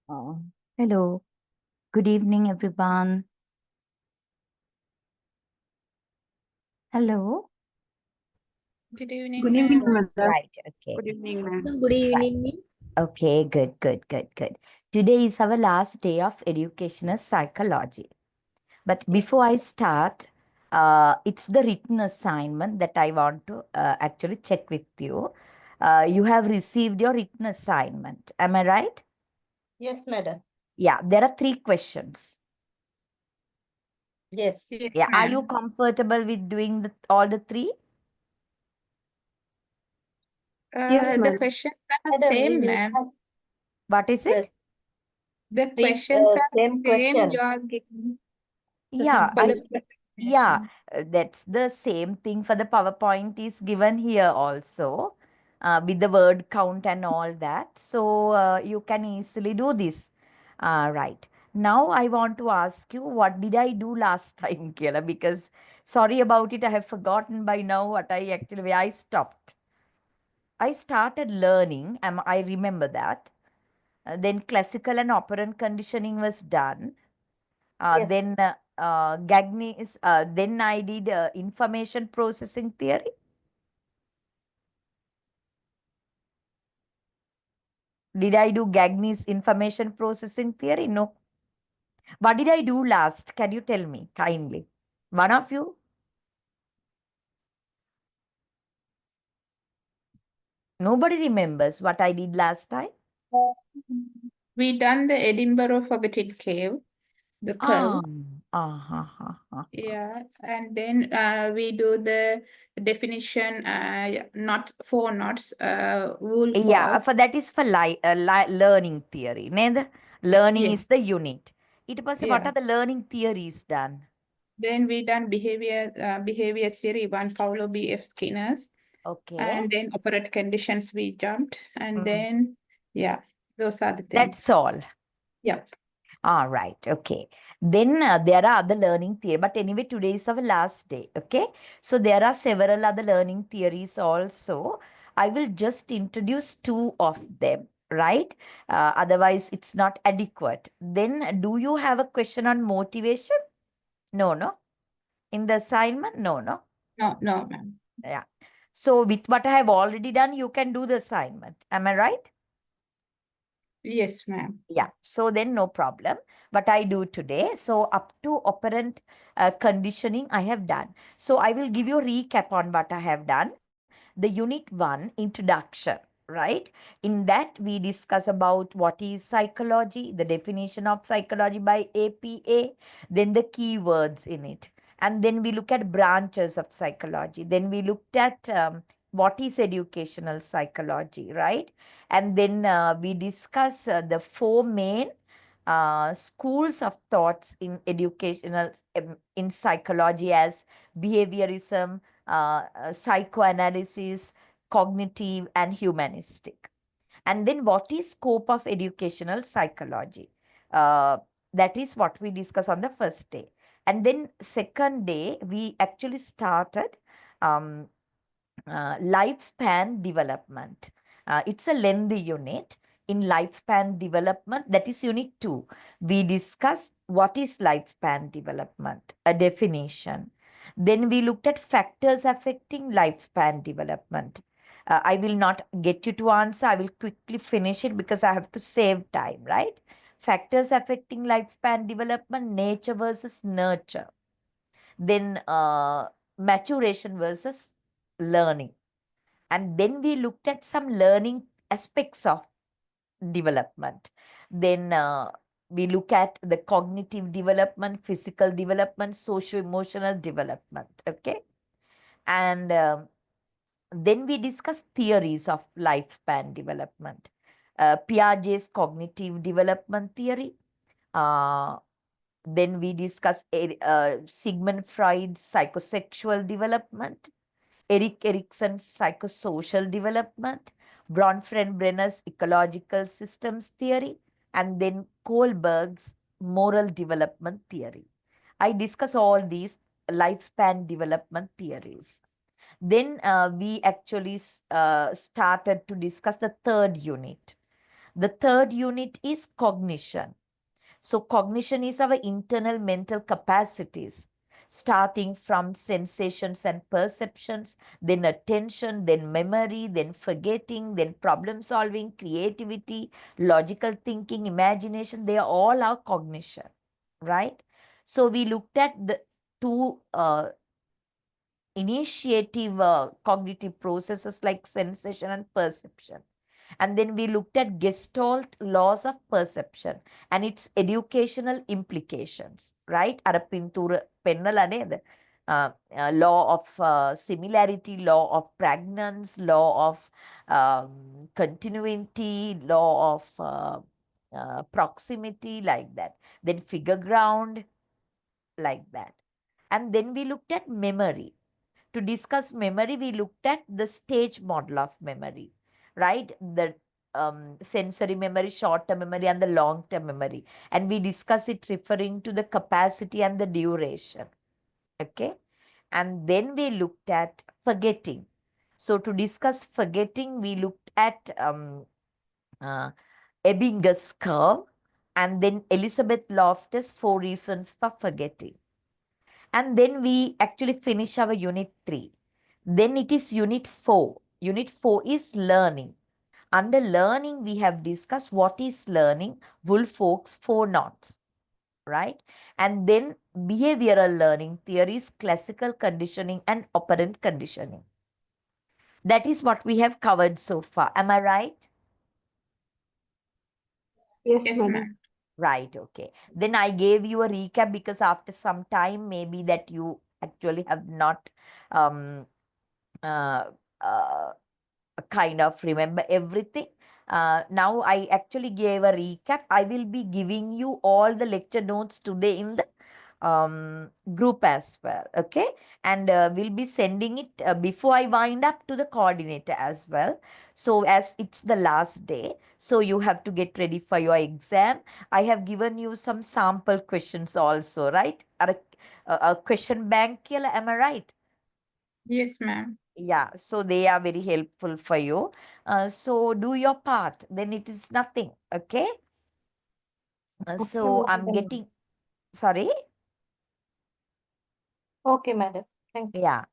Oh, hello. Good evening, everyone. Hello. Good evening, Good evening, ma'am. madam. Right. Good Okay. evening, ma'am. Good Right. evening. Okay. Good. Today is our last day of educational psychology. But Yes. before I start, it's the written assignment that I want to actually check with you. You have received your written assignment. Am I right? Yes, madam. Yeah. There are 3 questions. Yes. Yes, Yeah. Are you ma'am. comfortable with doing all the 3? Yes, The madam. questions are Madam, we same, will ma'am. have What is it? The three questions are same same you questions. are getting Yeah, for the yeah, presentation. that's the same thing for the PowerPoint is given here also, with the word count and all that. So you can easily do this. Right. Now I want to ask you, what did I do last time, Kela? Because sorry about it, I have forgotten by now what where I stopped. I started learning, I remember that. Then classical and operant conditioning was done. Yes. Then I did information processing theory. Did I do Gagne's information processing theory? No. What did I do last? Can you tell me kindly? One of you? Nobody remembers what I did last time? We done the Edinburgh Forgotten Cave, the Ah, curve. ah. Yeah, and then we do the definition, not 4 knots, wool Yeah, fall. for that is for learning theory. Neither learning Yes, is the unit. It was what yeah. are the learning theories done? Then we done behavior theory, one Paulo B.F. Skinner's, Okay. and then operant conditions we jumped, and Mm. then yeah, those are the things. That's all. Yeah. All right, okay. Then there are other learning theory, but anyway, today is our last day, okay? So there are several other learning theories also. I will just introduce 2 of them, right? Otherwise, it's not adequate. Then, do you have a question on motivation? No. In the assignment? No. No, ma'am. Yeah. So with what I have already done, you can do the assignment. Am I right? Yes, ma'am. Yeah, so then no problem. But I do today. So up to operant conditioning, I have done. So I will give you a recap on what I have done. The unit 1 introduction, right? In that we discuss about what is psychology, the definition of psychology by APA, then the keywords in it. And then we look at branches of psychology. Then we looked at what is educational psychology, right? And then we discuss the 4 main schools of thoughts in educational in psychology as behaviorism, psychoanalysis, cognitive, and humanistic. And then what is scope of educational psychology? That is what we discuss on the first day. And then second day, we actually started um, lifespan development. It's a lengthy unit in lifespan development. That is unit 2. We discussed what is lifespan development, a definition. Then we looked at factors affecting lifespan development. I will not get you to answer. I will quickly finish it because I have to save time, right? Factors affecting lifespan development, nature versus nurture. Then maturation versus learning. And then we looked at some learning aspects of development. Then we look at the cognitive development, physical development, socio-emotional development. Okay. And then we discuss theories of lifespan development. Piaget's cognitive development theory. Uh, then we discuss Sigmund Freud's psychosexual development, Erik Erikson's psychosocial development, Bronfenbrenner's ecological systems theory, and then Kohlberg's moral development theory. I discuss all these lifespan development theories. Then we actually started to discuss the third unit. The third unit is cognition. So cognition is our internal mental capacities, starting from sensations and perceptions, then attention, then memory, then forgetting, then problem solving, creativity, logical thinking, imagination. They are all our cognition, right? So we looked at the two initiative cognitive processes like sensation and perception. And then we looked at Gestalt laws of perception and its educational implications, right? Ara pintura pennala neda. Law of similarity, law of pregnance, law of continuity, law of proximity, like that. Then figure ground, like that. And then we looked at memory. To discuss memory, we looked at the stage model of memory, right? The sensory memory, short-term memory, and the long-term memory. And we discuss it referring to the capacity and the duration, okay? And then we looked at forgetting. So to discuss forgetting, we looked at uh, Ebbinger's curve and then Elizabeth Loftus' 4 reasons for forgetting. And then we actually finish our unit 3. Then it is unit 4. Unit 4 is learning. Under learning, we have discussed what is learning, Woolfolk's 4 knots, right? And then behavioral learning theories, classical conditioning, and operant conditioning. That is what we have covered so far. Am I right? Yes, Yes, madam. ma'am. Right, okay. Then I gave you a recap because after some time, maybe that you actually have not um, uh, uh, kind of remember everything. Now I actually gave a recap. I will be giving you all the lecture notes today in the group as well, okay? And we'll be sending it before I wind up to the coordinator as well. So as it's the last day, so you have to get ready for your exam. I have given you some sample questions also, right? A question bank, am I right? Yes, ma'am. Yeah, so they are very helpful for you. So do your part, then it is nothing, okay? Okay, So I'm madam. getting, sorry? Okay, madam. Thank you. Yeah.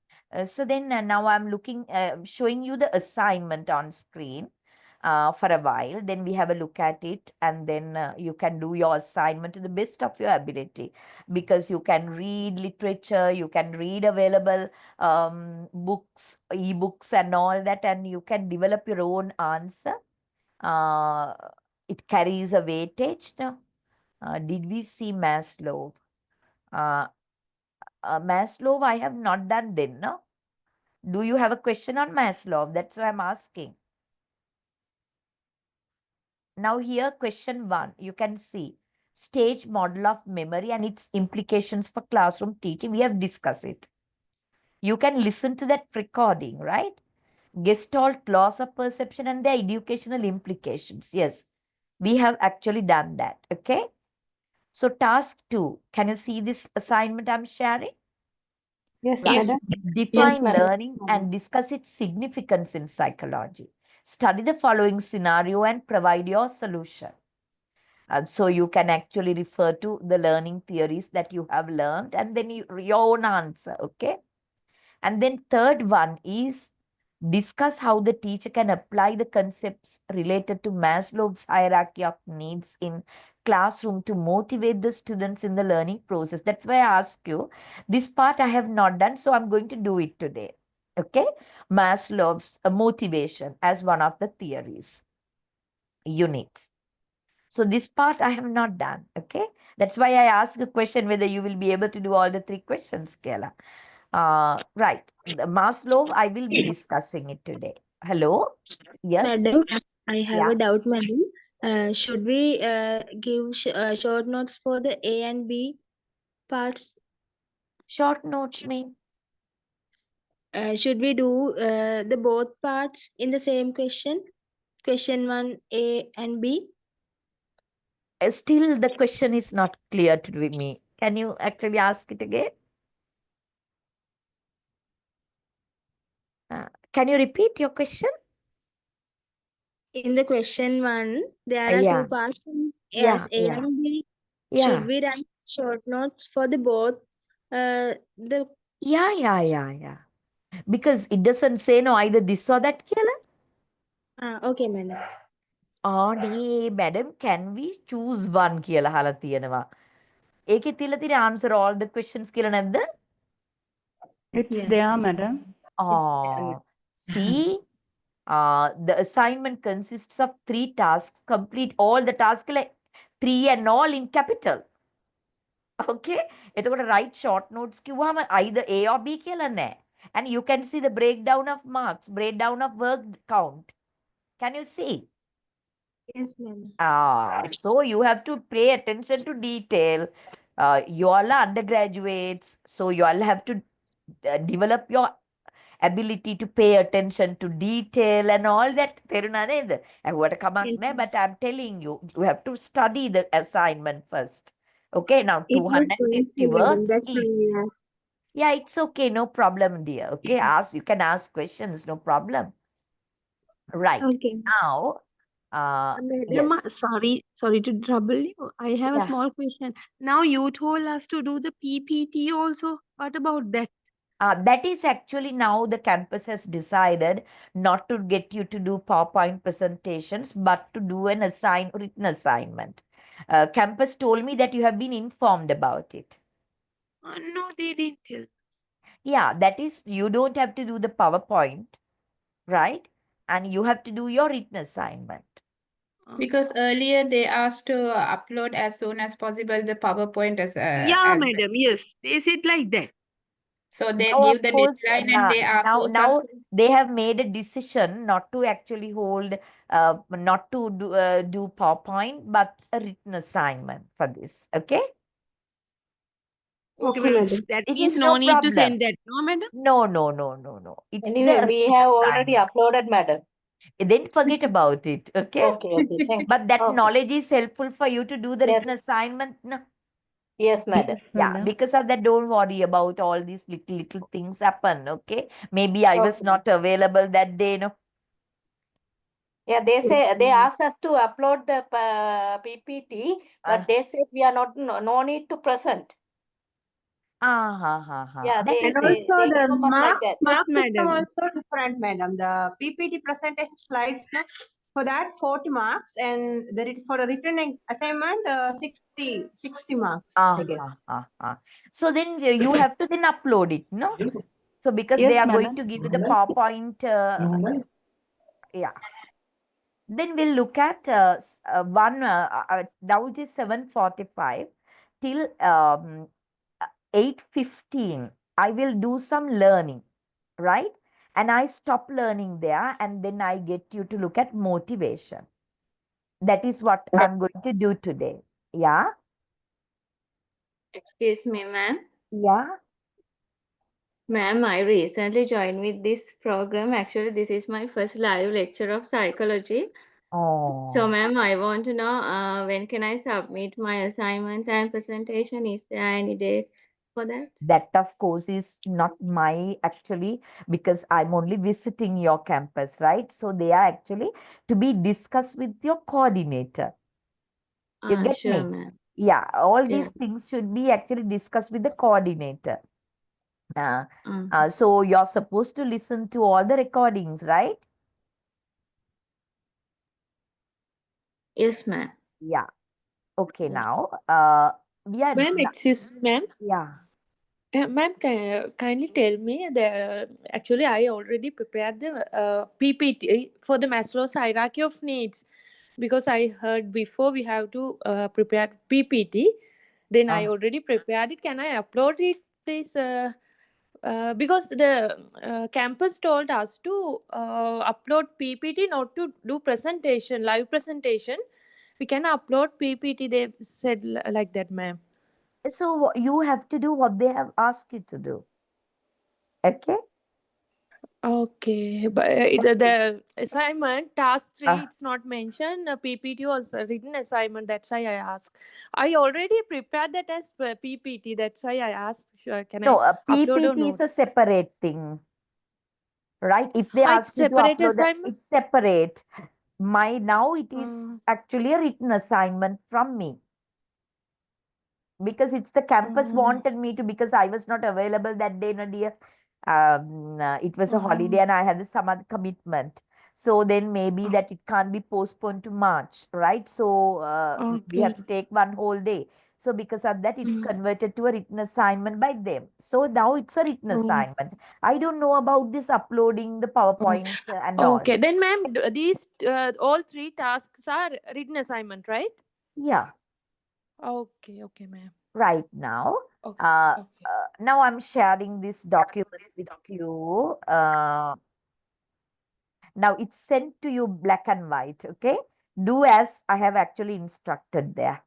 So then now I'm showing you the assignment on screen for a while. Then we have a look at it and then you can do your assignment to the best of your ability because you can read literature, you can read available books, ebooks and all that, and you can develop your own answer. Uh, it carries a weightage. No? Did we see Maslow? Uh, Maslow, I have not done then, no? Do you have a question on Maslow? That's why I'm asking. Now here, question 1, you can see stage model of memory and its implications for classroom teaching. We have discussed it. You can listen to that recording, right? Gestalt laws of perception and the educational implications. Yes, we have actually done that, okay? So task 2, can you see this assignment I'm sharing? Yes, Right. madam. Define madam. learning and discuss its significance in psychology. Study the following scenario and provide your solution. So you can actually refer to the learning theories that you have learned and then your own answer, okay? And then third one is discuss how the teacher can apply the concepts related to Maslow's hierarchy of needs in classroom to motivate the students in the learning process. That's why I ask you. This part I have not done, so I'm going to do it today. Okay? Maslow's motivation as one of the theories, units. So this part I have not done. Okay? That's why I ask a question whether you will be able to do all the 3 questions, Kela. Right. The Maslow, I will be discussing it today. Hello? Yes? Madam, I have Yeah. a doubt, madam. Should we give short notes for the A and B parts? Short notes mean Should we do the both parts in the same question? Question 1, A and B? still the question is not clear to me. Can you actually ask it again? Can you repeat your question? In the question one, there are Yeah, two parts yeah, as A yeah, and B. Should yeah, we write short notes for the both? The yeah. Because it doesn't say no either this or that කියලා. okay, madam. අනේ madam, can we choose one කියලා අහලා තියෙනවා. ඒකේ තියලා තියෙන answer all the questions කියලා නැද්ද? It's Yes. there, madam. Oh, see, the assignment consists of 3 tasks. Complete all the tasks like 3 and all in capital. Okay. එතකොට write short notes කිව්වම either A or B කියලා නෑ. And you can see the breakdown of marks, breakdown of work count. Can you see? Yes, madam. So you have to pay attention to detail. You all are undergraduates, so you all have to develop your ability to pay attention to detail and all that. තේරුණා නේද? ඇහුවට කමක් Yes, නෑ, ma'am. but I'm telling you, you have to study the assignment first. Okay, now It was going 250 through, madam. words That's why each. we asked. Yeah, it's okay, no problem, dear. Okay, you can ask questions, no problem. Right. Okay. Now, Madam, yes. sorry to trouble you. I have a Yeah. small question. Now you told us to do the PPT also. What about that? That is actually now the campus has decided not to get you to do PowerPoint presentations, but to do an written assignment. Campus told me that you have been informed about it. No, they didn't tell. Yeah, that is, you don't have to do the PowerPoint, right? And you have to do your written assignment. Because earlier they asked to upload as soon as possible the PowerPoint as Yeah, well. madam. Yes, they said like that. So they Now, give of the course, deadline and they are now force us to- they have made a decision not to actually hold, not to do PowerPoint, but a written assignment for this. Okay. Okay, Well, madam. that It means is no no need to problem. send that. No, madam. No. It's Anyway, the we written have already assignment. uploaded, madam. Then forget about it. Okay. Okay, thank you. But that Okay. knowledge is helpful for you to do the written Yes, assignment. No? yes, madam. Yes, Yeah, madam. because of that, don't worry about all these little things happen. Okay. Maybe I was Okay. not available that day. No. Yeah, they Yes, say they madam. asked us to upload the PPT, Uh, but they said we are not no need to present. Yeah, That And is it. also they the inform us like that. Yes, mark system madam. also different, madam. The PPT presentation slides, na, for that 40 marks, and for the written assignment, 60 marks, I guess. So then you have to then upload it, no? So because they Yes, are going madam. to give you the PowerPoint, yeah. Then we'll look at now it is 7:45 till 8:15. I will do some learning, right? And I stop learning there, and then I get you to look at motivation. That is what I'm going to do today. Yeah? Excuse me, ma'am. Yeah? Ma'am, I recently joined with this program. Actually, this is my first live lecture of psychology. So, Oh. ma'am, I want to know when can I submit my assignment and presentation? Is there any date for that? That, of course, is not my actually, because I'm only visiting your campus, right? So they are actually to be discussed with your coordinator. You get Sure, me? ma'am. Yeah, all Yeah. these things should be actually discussed with the coordinator. Uh, So you're supposed to listen to all the recordings, right? yes, ma'am. Yeah. Okay, Yes. now we are Ma'am, excuse me, ma'am. yeah. Ma'am, kindly tell me that actually I already prepared the PPT for the Maslow's hierarchy of needs because I heard before we have to prepare PPT. Then I already prepared it. Can I upload it, please? Because the campus told us to upload PPT, not to do presentation, live presentation. We can upload PPT. They said like that, ma'am. So you have to do what they have asked you to do. Okay? Okay, but the assignment task 3 Uh, it's not mentioned. PPT was a written assignment. That's why I asked. I already prepared that as PPT. That's why I asked. Can no, I a upload or PPT is not? a separate thing, right? If they It's ask you to separate upload that, assignment. it's separate. Now it is actually a written assignment from me, because it's the campus wanted me to, because I was not available that day, Nadia. It was a holiday and I had some other commitment. So then maybe that it can't be postponed to March, right? So we have to take one whole day. So because of that, it's converted to a written assignment by them. So now it's a written assignment. I don't know about this uploading the PowerPoint and all. Okay, then ma'am, these all 3 tasks are written assignment, right? Yeah, Okay, okay, ma'am. right now. Okay, okay. Now I'm sharing this document with you. Now it's sent to you black and white, okay? Do as I have actually instructed there,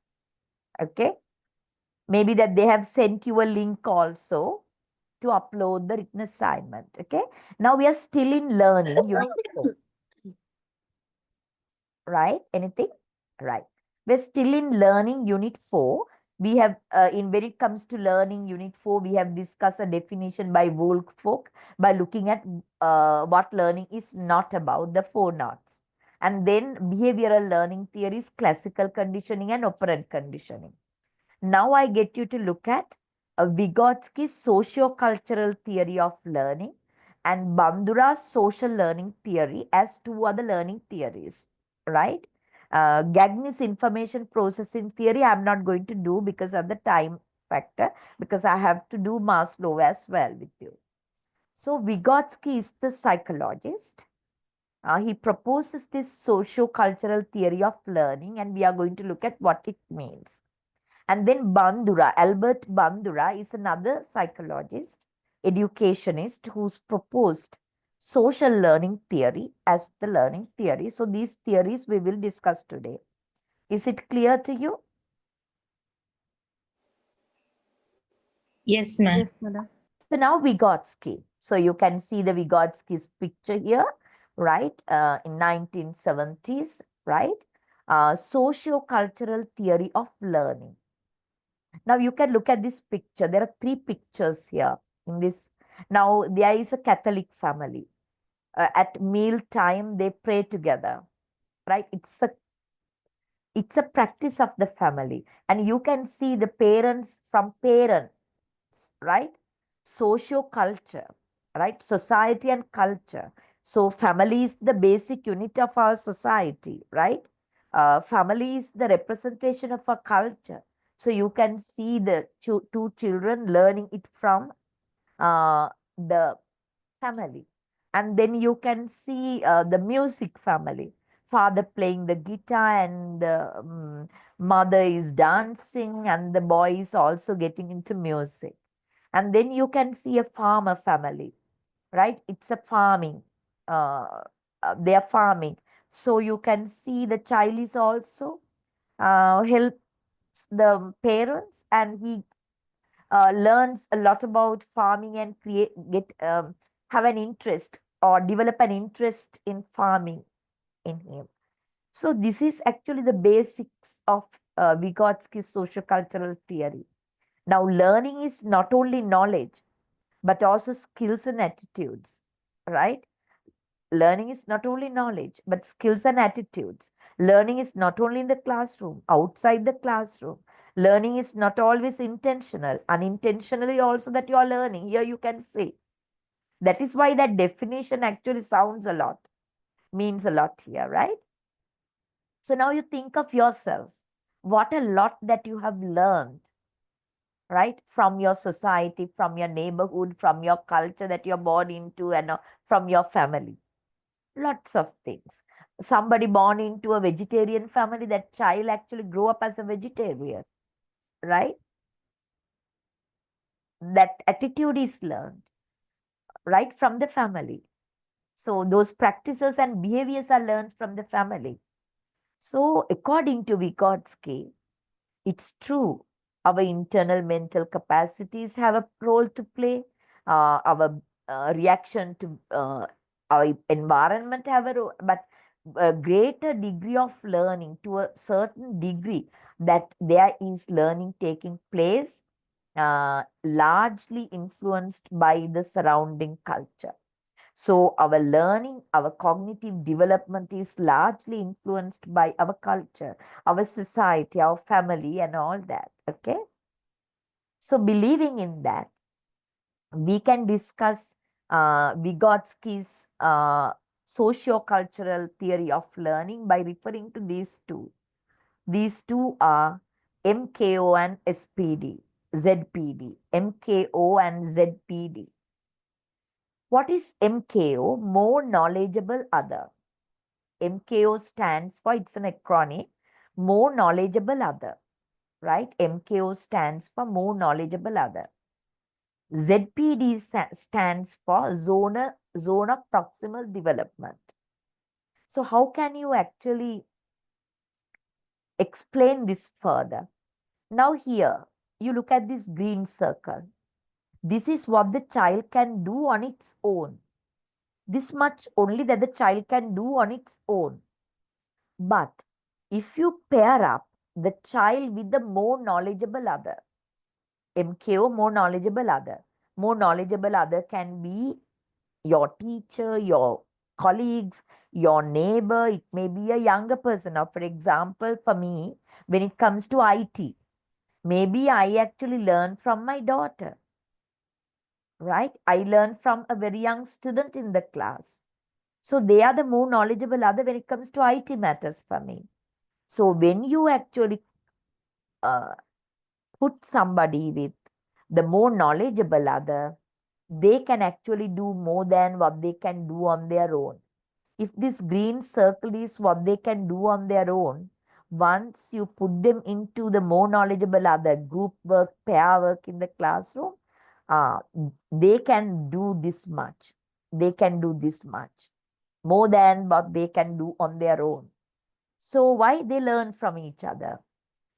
okay? Maybe that they have sent you a link also to upload the written assignment, okay? Now we are still in learning, unit 4, right? Anything? Right. We're still in learning unit 4. We have, when it comes to learning unit 4, we have discussed a definition by Wolffolk by looking at what learning is not about, the 4 nots. And then behavioral learning theories, classical conditioning and operant conditioning. Now I get you to look at Vygotsky's socio-cultural theory of learning and Bandura's social learning theory as 2 other learning theories, right? Gagne's information processing theory I'm not going to do because of the time factor, because I have to do Maslow as well with you. So Vygotsky is the psychologist. He proposes this socio-cultural theory of learning, and we are going to look at what it means. And then Bandura, Albert Bandura is another psychologist, educationist who's proposed social learning theory as the learning theory. So these theories we will discuss today. Is it clear to you? Yes, ma'am. Yes, madam. So now Vygotsky. So you can see the Vygotsky's picture here, right? In 1970s, right? Socio-cultural theory of learning. Now you can look at this picture. There are 3 pictures here in this. Now there is a Catholic family. At meal time, they pray together, right? It's a practice of the family. And you can see the parents from parents, right? Socio-culture, right? Society and culture. So family is the basic unit of our society, right? Family is the representation of a culture. So you can see the 2 children learning it from the family. And then you can see the music family. Father playing the guitar and the mother is dancing and the boy is also getting into music. And then you can see a farmer family, right? It's a farming. They are farming. So you can see the child is also helps the parents, and he learns a lot about farming and have an interest or develop an interest in farming in him. So this is actually the basics of Vygotsky's sociocultural theory. Now learning is not only knowledge, but also skills and attitudes, right? Learning is not only knowledge, but skills and attitudes. Learning is not only in the classroom, outside the classroom. Learning is not always intentional, unintentionally also that you are learning. Here you can see. That is why that definition actually sounds a lot, means a lot here, right? So now you think of yourself, what a lot that you have learned, right? From your society, from your neighborhood, from your culture that you're born into, and from your family. Lots of things. Somebody born into a vegetarian family, that child actually grow up as a vegetarian, right? That attitude is learned, right, from the family. So those practices and behaviors are learned from the family. So according to Vygotsky, it's true, our internal mental capacities have a role to play. Our reaction to our environment have a role, but a greater degree of learning, to a certain degree, that there is learning taking place, largely influenced by the surrounding culture. So our learning, our cognitive development is largely influenced by our culture, our society, our family, and all that. Okay. So believing in that, we can discuss Vygotsky's socio-cultural theory of learning by referring to these two. These two are MKO and SPD, ZPD, MKO and ZPD. What is MKO? More knowledgeable other. MKO stands for, it's an acronym, more knowledgeable other, right? MKO stands for more knowledgeable other. ZPD stands for zone of proximal development. So how can you actually explain this further? Now here, you look at this green circle. This is what the child can do on its own. This much only that the child can do on its own. But if you pair up the child with the more knowledgeable other, MKO, more knowledgeable other can be your teacher, your colleagues, your neighbor, it may be a younger person. Now, for example, for me, when it comes to IT, maybe I actually learn from my daughter, right? I learn from a very young student in the class. So they are the more knowledgeable other when it comes to IT matters for me. So when you actually put somebody with the more knowledgeable other, they can actually do more than what they can do on their own. If this green circle is what they can do on their own, once you put them into the more knowledgeable other, group work, pair work in the classroom, they can do this much. They can do this much more than what they can do on their own. So why they learn from each other?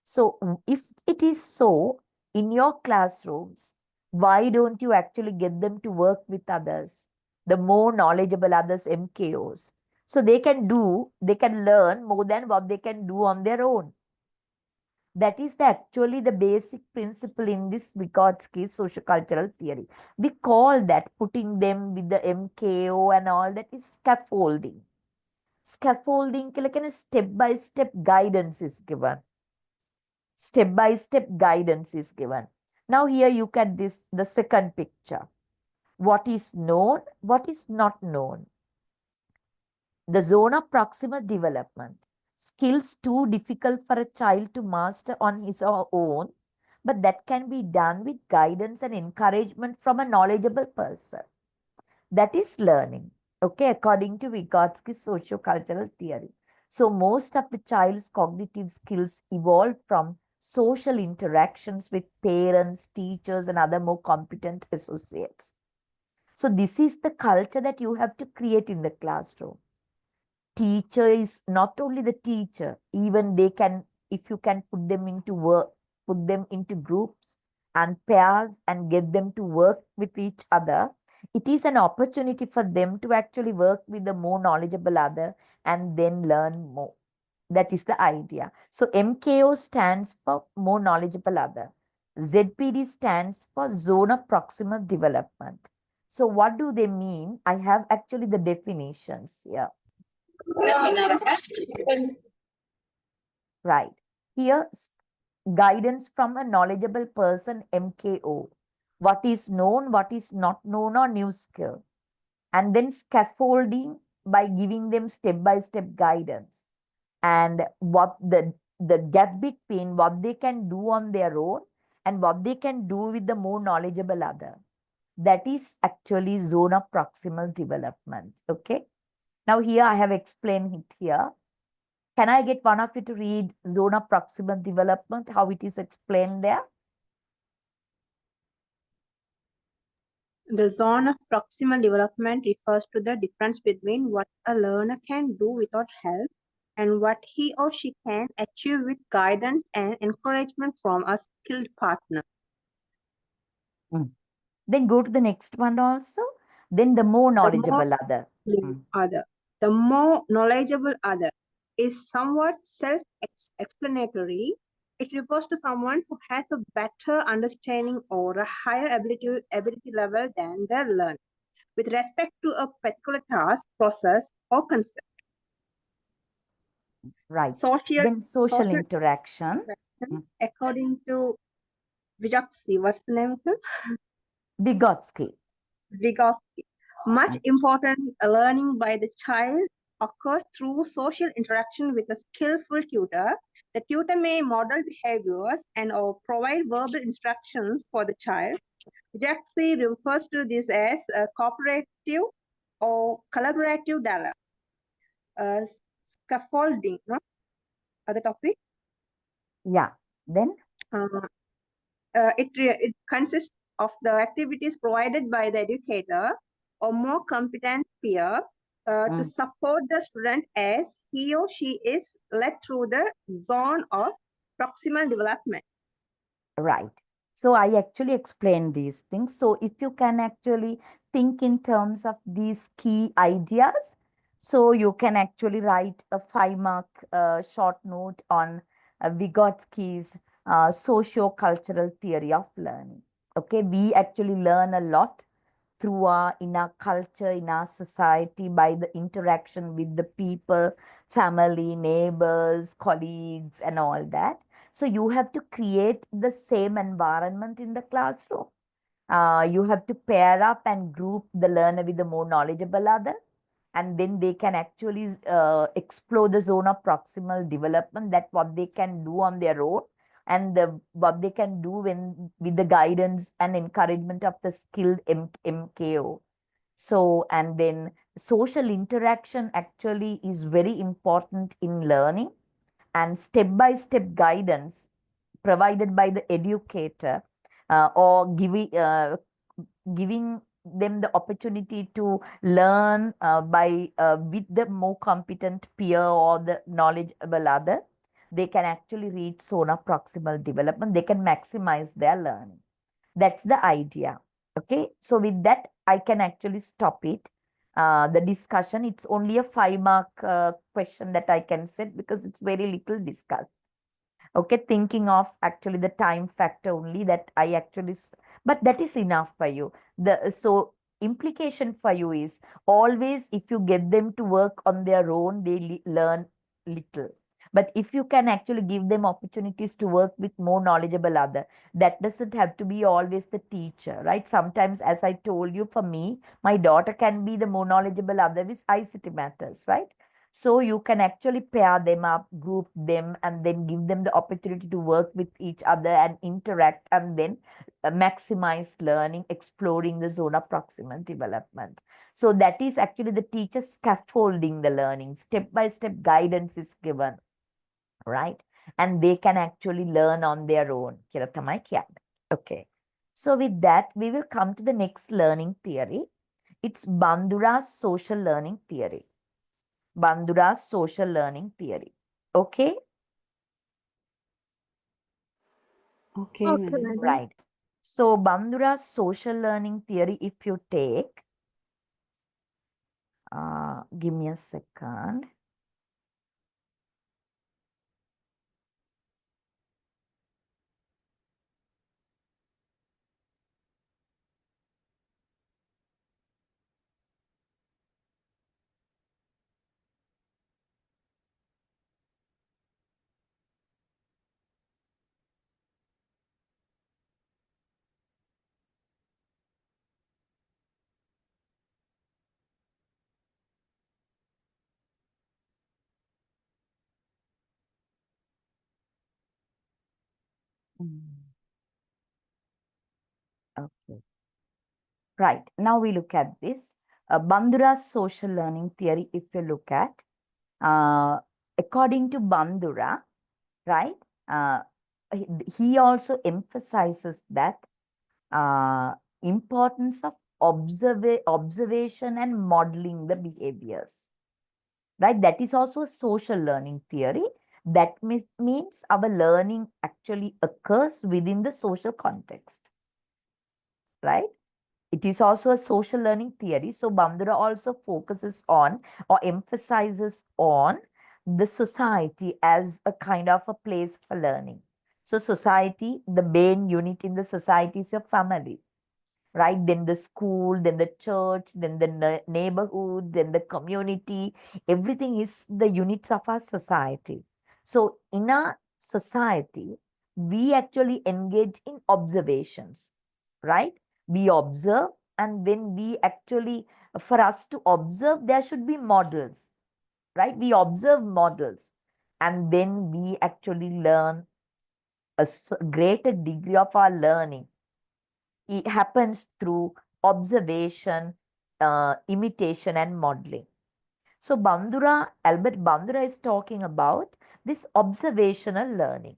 So if it is so in your classrooms, why don't you actually get them to work with others, the more knowledgeable others, MKOs? So they can learn more than what they can do on their own. That is actually the basic principle in this Vygotsky's sociocultural theory. We call that putting them with the MKO and all that is scaffolding. Scaffolding, like a step-by-step guidance is given. Step-by-step guidance is given. Now here you get this, the second picture. What is known, what is not known. The zone of proximal development. Skills too difficult for a child to master on his or her own, but that can be done with guidance and encouragement from a knowledgeable person. That is learning, okay, according to Vygotsky's socio-cultural theory. So most of the child's cognitive skills evolve from social interactions with parents, teachers, and other more competent associates. So this is the culture that you have to create in the classroom. Teacher is not only the teacher, even they can, if you can put them into work, put them into groups and pairs and get them to work with each other, it is an opportunity for them to actually work with the more knowledgeable other and then learn more. That is the idea. So MKO stands for more knowledgeable other. ZPD stands for zone of proximal development. So what do they mean? I have actually the definitions here. Right. Here, guidance from a knowledgeable person, MKO. What is known, what is not known, or new skill. And then scaffolding by giving them step-by-step guidance. And what the gap between what they can do on their own and what they can do with the more knowledgeable other. That is actually zone of proximal development. Okay. Now here I have explained it here. Can I get one of you to read zone of proximal development, how it is explained there? The zone of proximal development refers to the difference between what a learner can do without help and what he or she can achieve with guidance and encouragement from a skilled partner. Then go to the next one also. Then the more knowledgeable other. The more knowledgeable other is somewhat self-explanatory. It refers to someone who has a better understanding or a higher ability level than the learner. with respect to a particular task, process, or concept. Right. Social Then social interaction. interaction, according to Vygotsky, what's the name of it? Vygotsky. Vygotsky. Much important learning by the child occurs through social interaction with a skillful tutor. The tutor may model behaviors and or provide verbal instructions for the child. Vygotsky refers to this as a cooperative or collaborative dialogue. Scaffolding, no? Other topic? Yeah. Then it consists of the activities provided by the educator or more competent peer to support the student as he or she is led through the zone of proximal development. Right. So I actually explained these things. So if you can actually think in terms of these key ideas, so you can actually write a 5-mark short note on Vygotsky's socio-cultural theory of learning. Okay, we actually learn a lot in our culture, in our society, by the interaction with the people, family, neighbors, colleagues, and all that. So you have to create the same environment in the classroom. You have to pair up and group the learner with the more knowledgeable other, and then they can actually explore the zone of proximal development, that what they can do on their own, and what they can do with the guidance and encouragement of the skilled MKO. So, and then social interaction actually is very important in learning, and step-by-step guidance provided by the educator or giving them the opportunity to learn with the more competent peer or the knowledgeable other, they can actually reach zone of proximal development. They can maximize their learning. That's the idea. Okay, so with that, I can actually stop it. The discussion, it's only a 5-mark question that I can set because it's very little discussed. Okay, thinking of actually the time factor only, that I actually, but that is enough for you. So implication for you is always, if you get them to work on their own, they learn little. But if you can actually give them opportunities to work with more knowledgeable other, that doesn't have to be always the teacher, right? Sometimes, as I told you, for me, my daughter can be the more knowledgeable other with ICT matters, right? So you can actually pair them up, group them, and then give them the opportunity to work with each other and interact, and then maximize learning, exploring the zone of proximal development. So that is actually the teacher scaffolding the learning. Step-by-step guidance is given, right? And they can actually learn on their own. Kira thamai kiyanne. Okay. So with that, we will come to the next learning theory. It's Bandura's social learning theory. Bandura's social learning theory. Okay? Okay, Okay, madam. madam. Right. So Bandura's social learning theory, if you take, give me a second. Okay. Right. Now we look at this. Bandura's social learning theory, if you look at, according to Bandura, right, he also emphasizes that importance of observation and modeling the behaviors, right? That is also a social learning theory. That means our learning actually occurs within the social context, right? It is also a social learning theory. So Bandura also focuses on or emphasizes on the society as a kind of a place for learning. So society, the main unit in the society is your family, right? Then the school, then the church, then the neighborhood, then the community. Everything is the units of our society. So in our society, we actually engage in observations, right? We observe, and then we actually, for us to observe, there should be models, right? We observe models, and then we actually learn a greater degree of our learning. It happens through observation, imitation, and modeling. So Albert Bandura is talking about this observational learning.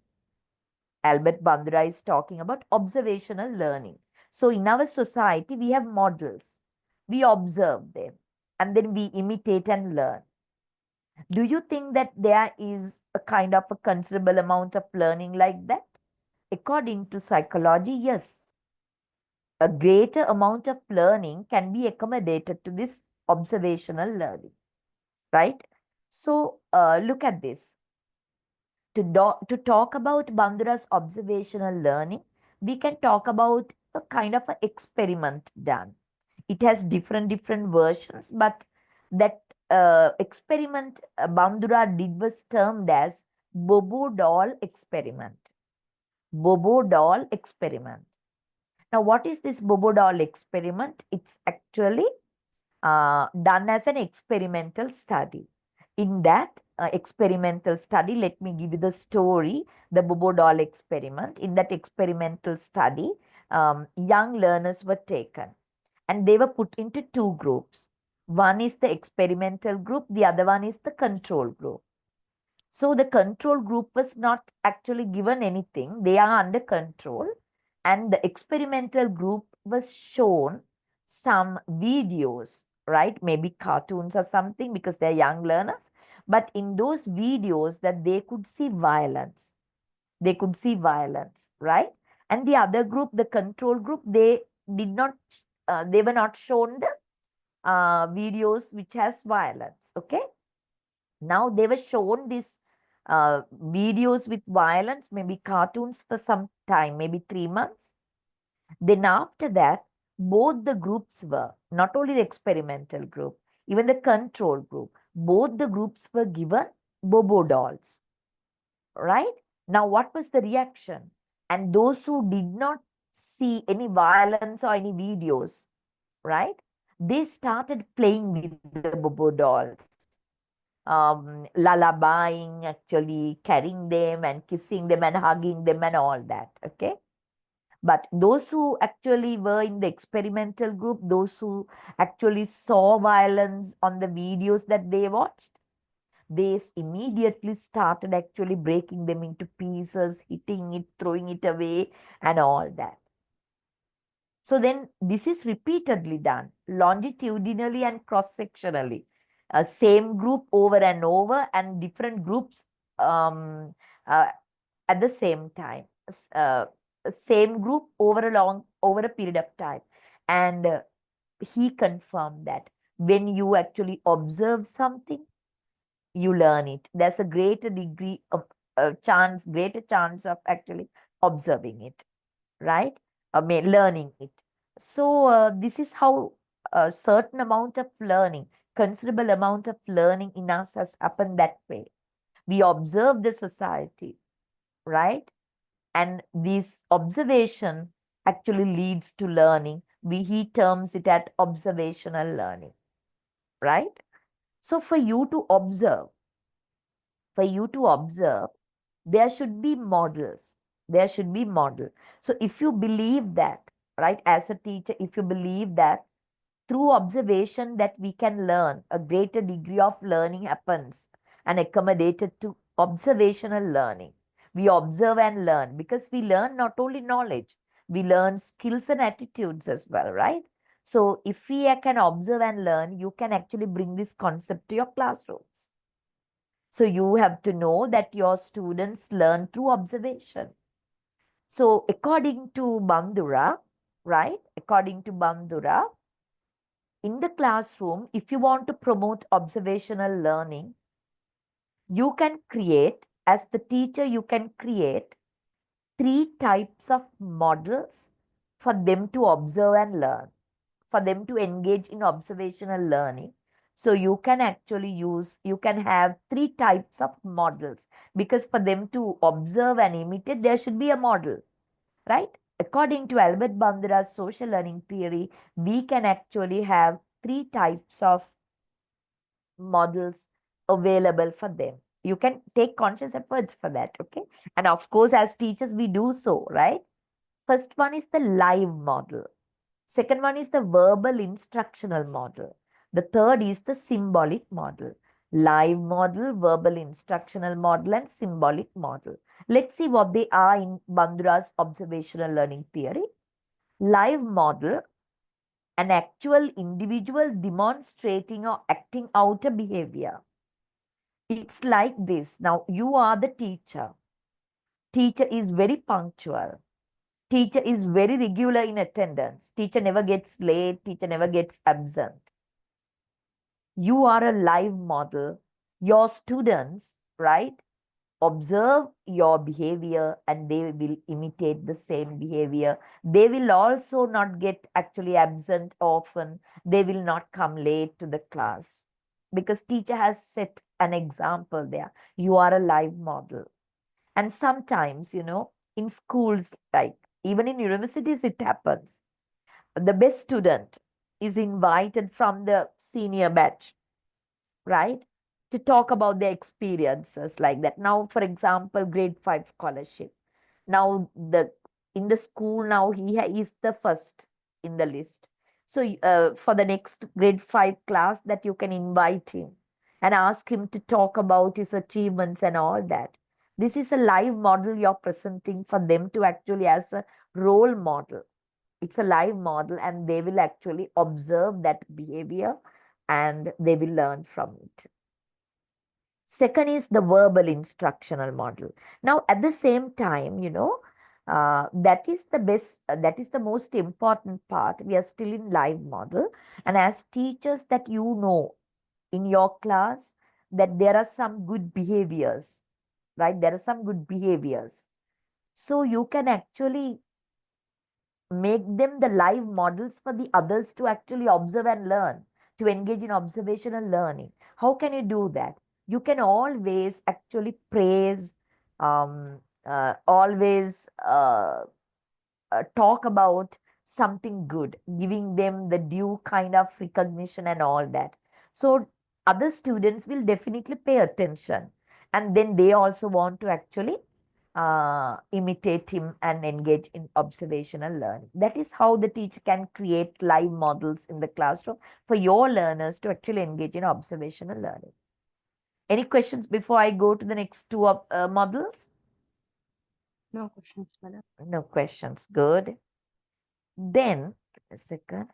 Albert Bandura is talking about observational learning. So in our society, we have models. We observe them, and then we imitate and learn. Do you think that there is a kind of a considerable amount of learning like that? According to psychology, yes. A greater amount of learning can be accommodated to this observational learning, right? So look at this. To talk about Bandura's observational learning, we can talk about a kind of an experiment done. It has different versions, but that experiment Bandura did was termed as Bobo doll experiment. Bobo doll experiment. Now, what is this Bobo doll experiment? It's actually done as an experimental study. In that experimental study, let me give you the story, the Bobo doll experiment. In that experimental study, young learners were taken and they were put into two groups. One is the experimental group, the other one is the control group. So the control group was not actually given anything, they are under control, and the experimental group was shown some videos, right? Maybe cartoons or something, because they're young learners. But in those videos that they could see violence. They could see violence, right? And the other group, the control group, they did not, they were not shown the videos which has violence, okay? Now they were shown these videos with violence, maybe cartoons for some time, maybe 3 months. Then after that, both the groups were, not only the experimental group, even the control group, both the groups were given Bobo dolls, right? Now what was the reaction? And those who did not see any violence or any videos, right? They started playing with the Bobo dolls. Lullabying, actually carrying them and kissing them and hugging them and all that, okay? But those who actually were in the experimental group, those who actually saw violence on the videos that they watched, they immediately started actually breaking them into pieces, hitting it, throwing it away, and all that. So then this is repeatedly done longitudinally and cross-sectionally. Same group over and over, and different groups at the same time. Same group over a period of time. And he confirmed that when you actually observe something, you learn it. There's a greater degree of greater chance of actually observing it, right? Learning it. So this is how a certain amount of learning, considerable amount of learning in us has happened that way. We observe the society, right? And this observation actually leads to learning. He terms it at observational learning, right? So for you to observe, there should be models. There should be model. So if you believe that, right, as a teacher, if you believe that through observation that we can learn, a greater degree of learning happens and accommodated to observational learning. We observe and learn, because we learn not only knowledge, we learn skills and attitudes as well, right? So if we can observe and learn, you can actually bring this concept to your classrooms. So you have to know that your students learn through observation. So according to Bandura, right? According to Bandura, in the classroom, if you want to promote observational learning, you can create, as the teacher, you can create 3 types of models for them to observe and learn, for them to engage in observational learning. So you can actually you can have 3 types of models, because for them to observe and imitate, there should be a model, right? According to Albert Bandura's social learning theory, we can actually have 3 types of models available for them. You can take conscious efforts for that, okay? And of course, as teachers, we do so, right? First one is the live model. Second one is the verbal instructional model. The third is the symbolic model. Live model, verbal instructional model, and symbolic model. Let's see what they are in Bandura's observational learning theory. Live model, an actual individual demonstrating or acting out a behavior. It's like this. Now, you are the teacher. Teacher is very punctual. Teacher is very regular in attendance. Teacher never gets late. Teacher never gets absent. You are a live model. Your students, right, observe your behavior and they will imitate the same behavior. They will also not get actually absent often. They will not come late to the class because teacher has set an example there. You are a live model. And sometimes, in schools, like even in universities, it happens. The best student is invited from the senior batch, right, to talk about their experiences like that. Now, for example, grade 5 scholarship. Now, in the school, now is the first in the list. So, for the next grade 5 class, that you can invite him and ask him to talk about his achievements and all that. This is a live model you're presenting for them to actually as a role model. It's a live model and they will actually observe that behavior and they will learn from it. Second is the verbal instructional model. Now, at the same time, that is the best, that is the most important part. We are still in live model. And as teachers, that in your class that there are some good behaviors, right? There are some good behaviors. So you can actually make them the live models for the others to actually observe and learn, to engage in observational learning. How can you do that? You can always actually praise, always talk about something good, giving them the due kind of recognition and all that. So other students will definitely pay attention. And then they also want to actually imitate him and engage in observational learning. That is how the teacher can create live models in the classroom for your learners to actually engage in observational learning. Any questions before I go to the next 2 models? No questions, madam. No questions. Good. Then, a second.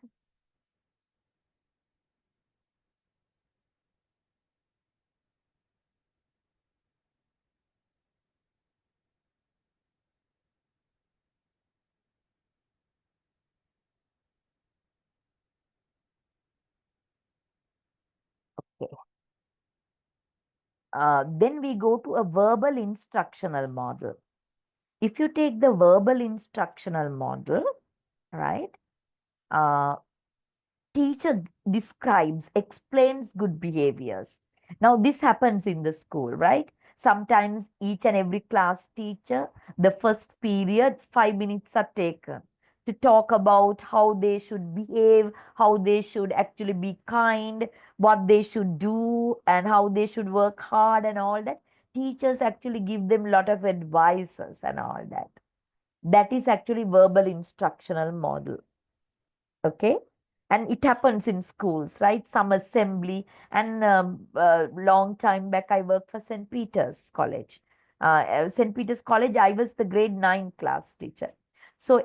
Okay. Then we go to a verbal instructional model. If you take the verbal instructional model, right, teacher describes, explains good behaviors. Now, this happens in the school, right? Sometimes each and every class teacher, the first period, 5 minutes are taken to talk about how they should behave, how they should actually be kind, what they should do, and how they should work hard and all that. Teachers actually give them a lot of advices and all that. That is actually verbal instructional model. Okay. And it happens in schools, right? Some assembly. And long time back, I worked for St. Peter's College. St. Peter's College, I was the grade 9 class teacher. So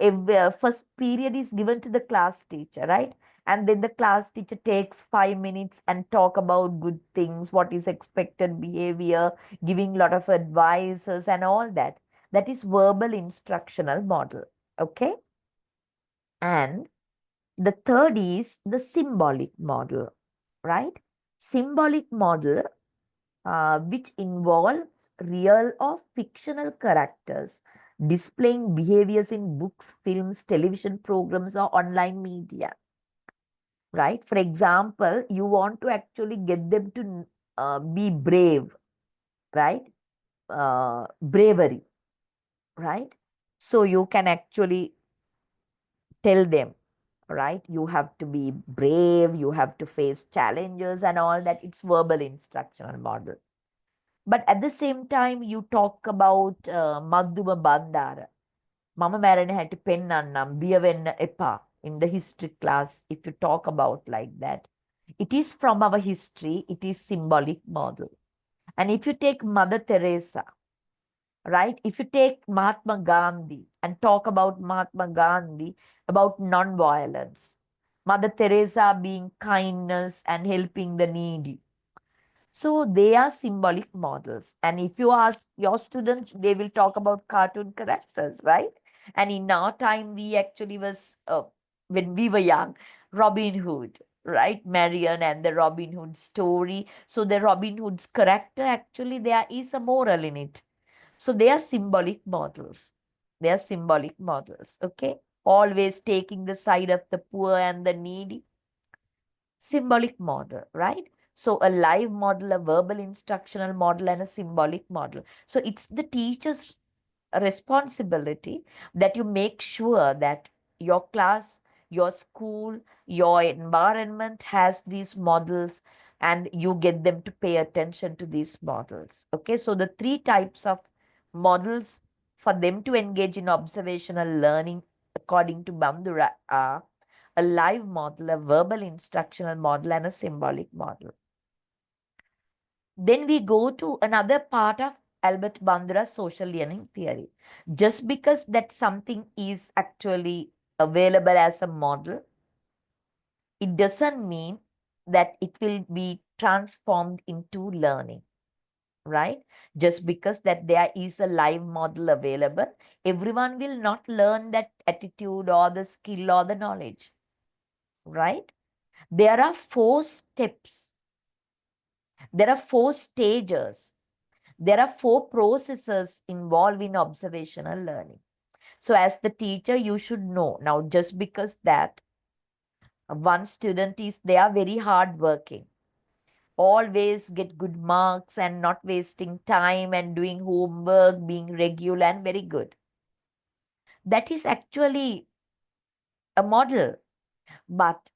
first period is given to the class teacher, right? And then the class teacher takes 5 minutes and talk about good things, what is expected behavior, giving a lot of advices and all that. That is verbal instructional model. Okay. And the third is the symbolic model, right? Symbolic model, which involves real or fictional characters displaying behaviors in books, films, television programs, or online media, right? For example, you want to actually get them to be brave, right? Bravery, right? So you can actually tell them, right? You have to be brave, you have to face challenges and all that. It's verbal instructional model. But at the same time, you talk about Madhuma Bandara. Mama මැරෙන හැටි පෙන්නන්නම් බිය වෙන්න එපා in the history class. If you talk about like that, it is from our history, it is symbolic model. And if you take Mother Teresa, right? If you take Mahatma Gandhi and talk about Mahatma Gandhi, about non-violence, Mother Teresa being kindness and helping the needy. So they are symbolic models. And if you ask your students, they will talk about cartoon characters, right? And in our time, we actually was, when we were young, Robin Hood, right? Marion and the Robin Hood story. So the Robin Hood's character, actually, there is a moral in it. So they are symbolic models. They are symbolic models, okay? Always taking the side of the poor and the needy. Symbolic model, right? So a live model, a verbal instructional model, and a symbolic model. So it's the teacher's responsibility that you make sure that your class, your school, your environment has these models and you get them to pay attention to these models. Okay, so the three types of models for them to engage in observational learning according to Bandura are a live model, a verbal instructional model, and a symbolic model. Then we go to another part of Albert Bandura's social learning theory. Just because that something is actually available as a model, it doesn't mean that it will be transformed into learning, right? Just because that there is a live model available, everyone will not learn that attitude or the skill or the knowledge, right? There are 4 steps. There are 4 stages. There are 4 processes involved in observational learning. So as the teacher, you should know. Now, just because that one student is, they are very hardworking, always get good marks and not wasting time and doing homework, being regular and very good. That is actually a model. But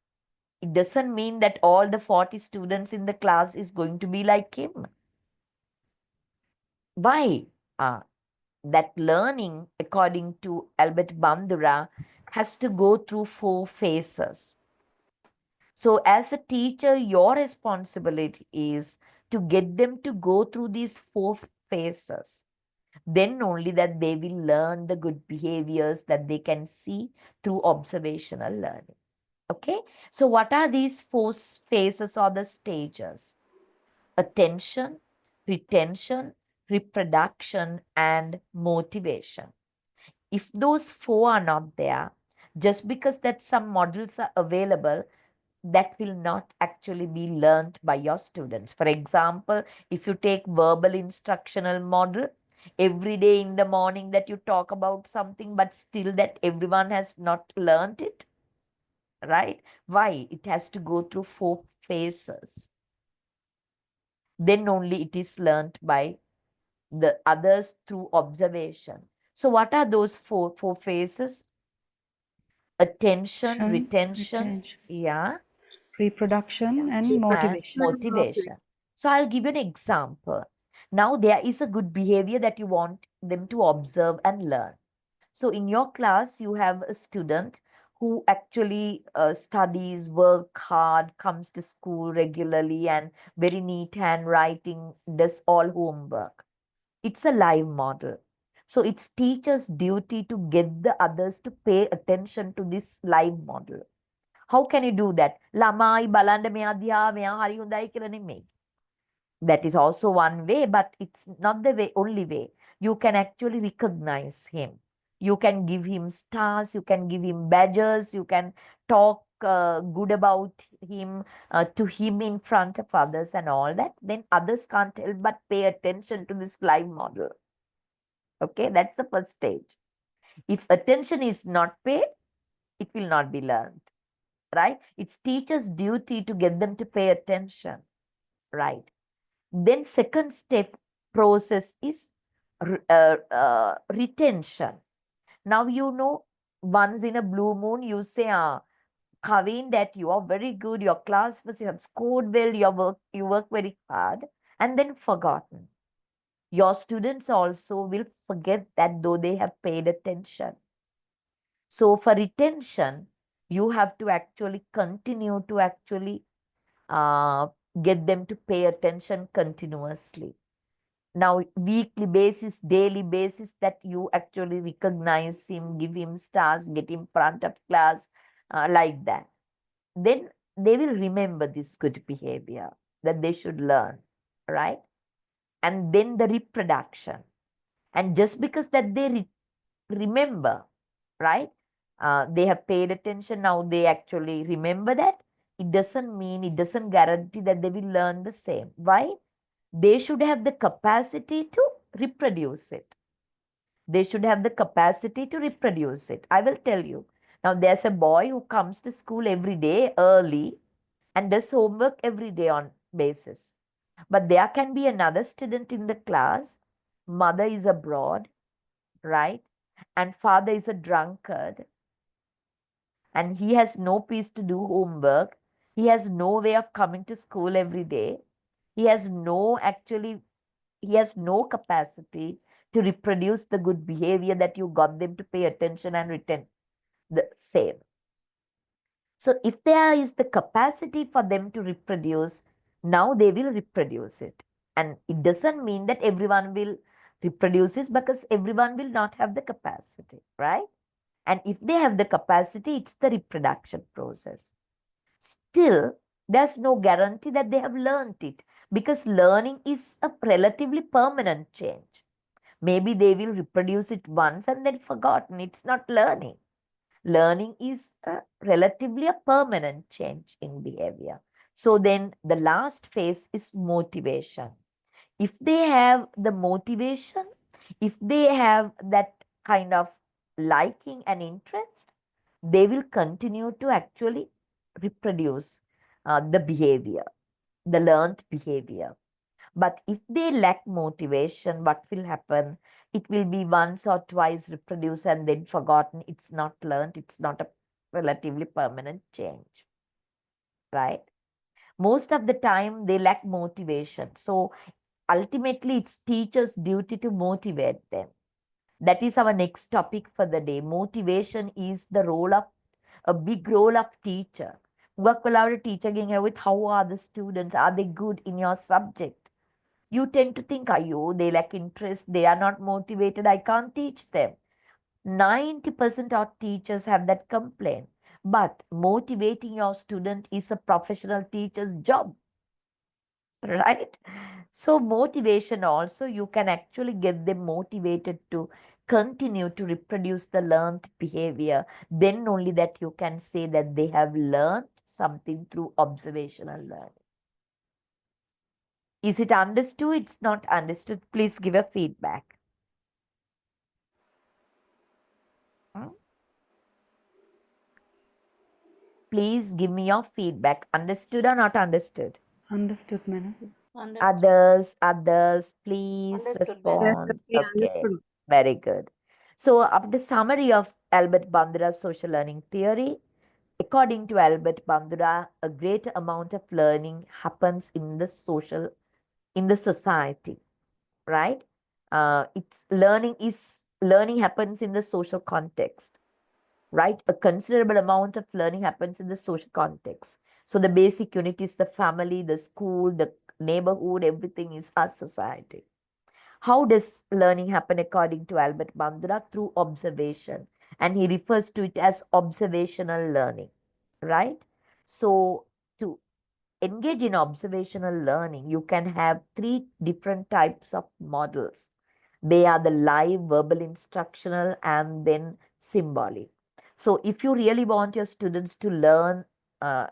it doesn't mean that all the 40 students in the class is going to be like him. Why? That learning, according to Albert Bandura, has to go through 4 phases. So as a teacher, your responsibility is to get them to go through these 4 phases. Then only that they will learn the good behaviors that they can see through observational learning. Okay, so what are these 4 phases or the stages? Attention, retention, reproduction, and motivation. If those 4 are not there, just because that some models are available, that will not actually be learned by your students. For example, if you take verbal instructional model, every day in the morning that you talk about something, but still that everyone has not learned it, right? Why? It has to go through 4 phases. Then only it is learned by the others through observation. So what are those four phases? Attention, retention, yeah, reproduction, and and motivation. motivation. So I'll give you an example. Now there is a good behavior that you want them to observe and learn. So in your class, you have a student who actually studies, work hard, comes to school regularly, and very neat handwriting, does all homework. It's a live model. So it's teachers' duty to get the others to pay attention to this live model. How can you do that? ළමයි බලන්න මෙයා දිහා මෙයා හරි හොඳයි කියලා නෙමෙයි. That is also one way, but it's not the only way. You can actually recognize him. You can give him stars, you can give him badges, you can talk good about him to him in front of others and all that. Then others can't help but pay attention to this live model. Okay, that's the first stage. If attention is not paid, it will not be learned, right? It's teacher's duty to get them to pay attention, right? Then second step process is retention. Now, you know, once in a blue moon, you say, Kavin, that you are very good, your class was, you have scored well, you work very hard, and then forgotten. Your students also will forget that though they have paid attention. So for retention, you have to actually continue to actually get them to pay attention continuously. Now, weekly basis, daily basis, that you actually recognize him, give him stars, get him front of class, like that. Then they will remember this good behavior that they should learn, right? And then the reproduction. And just because that they remember, right? They have paid attention, now they actually remember that. It doesn't mean, it doesn't guarantee that they will learn the same. Why? They should have the capacity to reproduce it. They should have the capacity to reproduce it. I will tell you. Now, there's a boy who comes to school every day early and does homework every day on basis. But there can be another student in the class, mother is abroad, right? And father is a drunkard, and he has no peace to do homework. He has no way of coming to school every day. He has no capacity to reproduce the good behavior that you got them to pay attention and retain the same. So if there is the capacity for them to reproduce, now they will reproduce it. And it doesn't mean that everyone will reproduce it, because everyone will not have the capacity, right? And if they have the capacity, it's the reproduction process. Still, there's no guarantee that they have learned it, because learning is a relatively permanent change. Maybe they will reproduce it once and then forgotten. It's not learning. Learning is relatively a permanent change in behavior. So then the last phase is motivation. If they have the motivation, if they have that kind of liking and interest, they will continue to actually reproduce the behavior, the learned behavior. But if they lack motivation, what will happen? It will be once or twice reproduced and then forgotten. It's not learned. It's not a relatively permanent change, right? Most of the time, they lack motivation. So ultimately, it's teachers' duty to motivate them. That is our next topic for the day. Motivation is the role of a big role of teacher. Work allowed teacher with how are the students? Are they good in your subject? You tend to think, ayo, they lack interest, they are not motivated, I can't teach them. 90% of teachers have that complaint. But motivating your student is a professional teacher's job, right? So motivation also, you can actually get them motivated to continue to reproduce the learned behavior. Then only that you can say that they have learned something through observational learning. Is it understood? It's not understood. Please give a feedback. Please give me your feedback. Understood or not understood? Understood, madam. Others, please Understood, madam. Yes, respond. we Okay, understood. very good. So, after summary of Albert Bandura's social learning theory, according to Albert Bandura, a great amount of learning happens in the society, right? It's learning happens in the social context, right? A considerable amount of learning happens in the social context. So the basic unit is the family, the school, the neighborhood, everything is our society. How does learning happen according to Albert Bandura? Through observation. And he refers to it as observational learning, right? So to engage in observational learning, you can have 3 different types of models. They are the live, verbal, instructional, and then symbolic. So if you really want your students to learn, uh,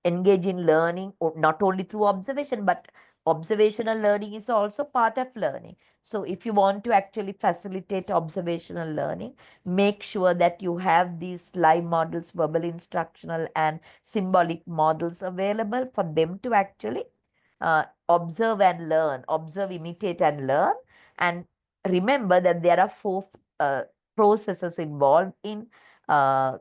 engage in learning, or not only through observation, but Observational learning is also part of learning. So if you want to actually facilitate observational learning, make sure that you have these live models, verbal, instructional, and symbolic models available for them to actually observe and learn, observe, imitate, and learn. And remember that there are four processes involved in uh,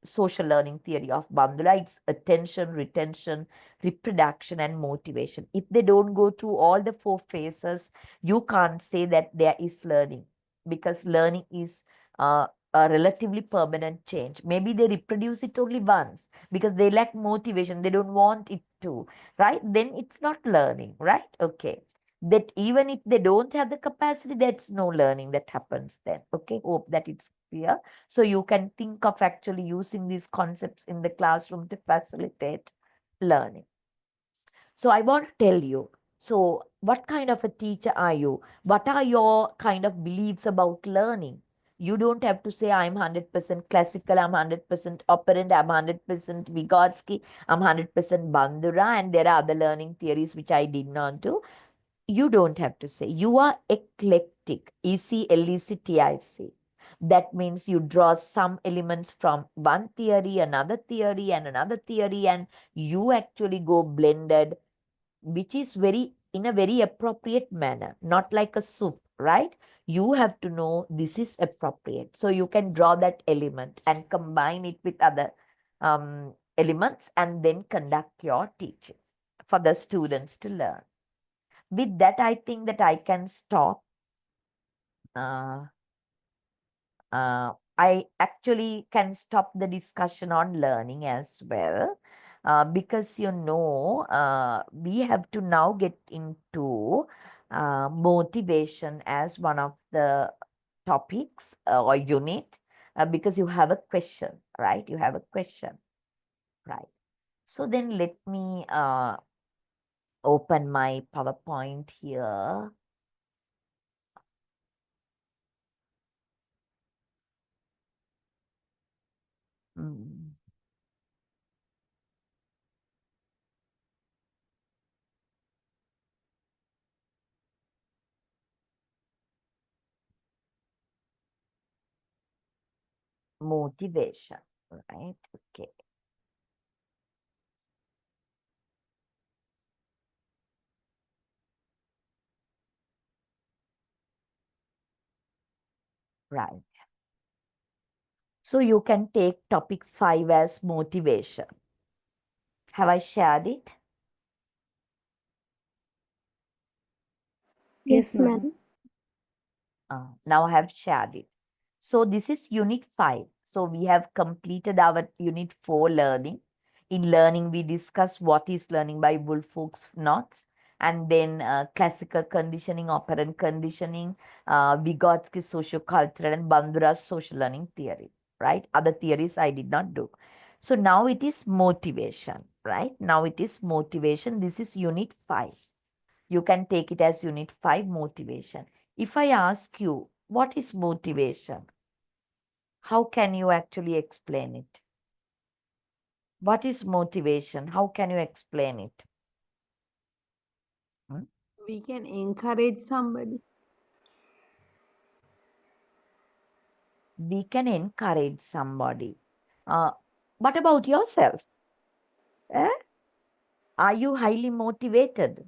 social learning theory of Bandura. It's attention, retention, reproduction, and motivation. If they don't go through all the four phases, you can't say that there is learning, because learning is a relatively permanent change. Maybe they reproduce it only once because they lack motivation, they don't want it to, right? Then it's not learning, right? Okay. That even if they don't have the capacity, that's no learning that happens then. Okay, hope that it's clear. So you can think of actually using these concepts in the classroom to facilitate learning. So I want to tell you, so what kind of a teacher are you? What are your kind of beliefs about learning? You don't have to say I'm 100% classical, I'm 100% operant, I'm 100% Vygotsky, I'm 100% Bandura, and there are other learning theories which I did not do. You don't have to say. You are eclectic, ECLECTIC. That means you draw some elements from one theory, another theory, and another theory, and you actually go blended, which is in a very appropriate manner, not like a soup, right? You have to know this is appropriate. So you can draw that element and combine it with other elements and then conduct your teaching for the students to learn. With that, I think that I can stop. I actually can stop the discussion on learning as well, because we have to now get into motivation as one of the topics or unit, because you have a question, right? You have a question, right? So then let me open my PowerPoint here. Mm. Motivation, right? Okay, right. So you can take topic 5 as motivation. Have I shared it? Yes, madam. Now I have shared it. So this is unit 5. So we have completed our unit 4 learning. In learning, we discuss what is learning by Woolfolk's Knots, and then classical conditioning, operant conditioning, Vygotsky's socio-cultural, and Bandura's social learning theory, right? Other theories I did not do. So now it is motivation, right? Now it is motivation. This is unit 5. You can take it as unit 5, motivation. If I ask you, what is motivation? How can you actually explain it? What is motivation? How can you explain it? Hmm? We can encourage somebody. We can encourage somebody. What about yourself? Eh? Are you highly motivated?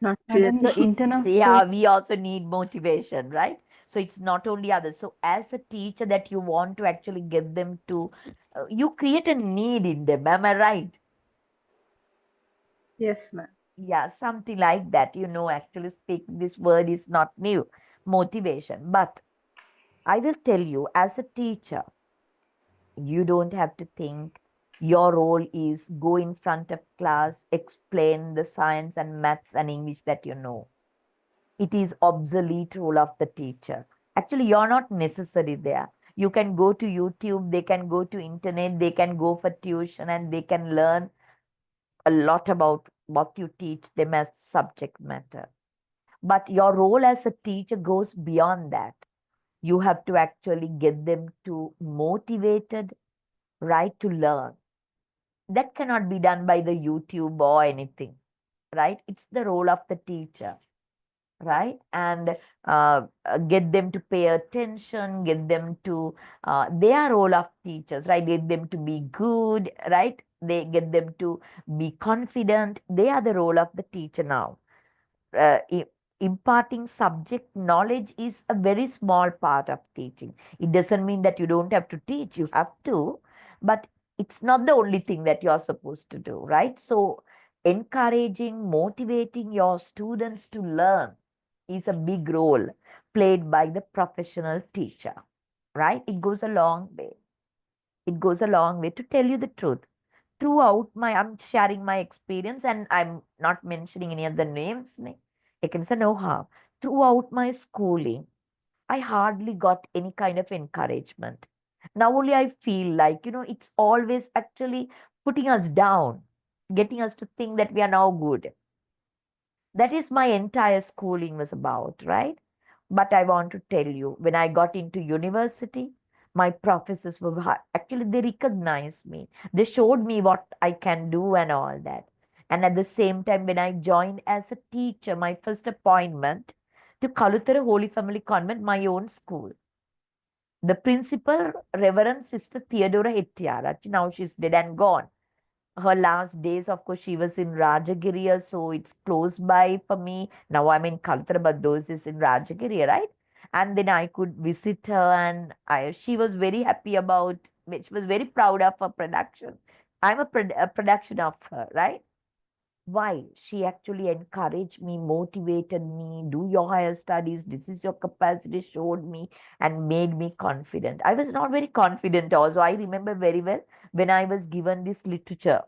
Not Madam, really. the internal Yeah, we also need motivation, right? So it's not only others. So as a teacher that you want to actually get them to, you create a need in them. Am I right? Yes, ma'am. Yeah, something like that. Actually speaking, this word is not new, motivation. But I will tell you, as a teacher, you don't have to think your role is go in front of class, explain the science and maths and English that you know. It is obsolete role of the teacher. Actually, you're not necessary there. You can go to YouTube, they can go to internet, they can go for tuition, and they can learn a lot about what you teach them as subject matter. But your role as a teacher goes beyond that. You have to actually get them to motivated, right, to learn. That cannot be done by the YouTube or anything. right? It's the role of the teacher, right? And get them to pay attention, get them to, their role of teachers, right? Get them to be good, right? They get them to be confident. They are the role of the teacher now. uh, i- Imparting subject knowledge is a very small part of teaching. It doesn't mean that you don't have to teach, you have to, but it's not the only thing that you're supposed to do, right? So, encouraging, motivating your students to learn is a big role played by the professional teacher, right? It goes a long way. It goes a long way. To tell you the truth, throughout my, I'm sharing my experience and I'm not mentioning any other names. I can say no harm. Throughout my schooling, I hardly got any kind of encouragement. Now only I feel like, it's always actually putting us down, getting us to think that we are now good. That is my entire schooling was about, right? But I want to tell you, when I got into university, my professors were actually, they recognized me. They showed me what I can do and all that. And at the same time, when I joined as a teacher, my first appointment to Kaluthara Holy Family Convent, my own school, the principal, Reverend Sister Theodora Hettiara, now she's dead and gone. Her last days, of course, she was in Rajagiriya, so it's close by for me. Now I'm in Kalutara, but those is in Rajagiriya, right? And then I could visit her, and she was very happy about, she was very proud of her production. I'm a production of her, right? Why? She actually encouraged me, motivated me, do your higher studies, this is your capacity, showed me and made me confident. I was not very confident also. I remember very well when I was given this literature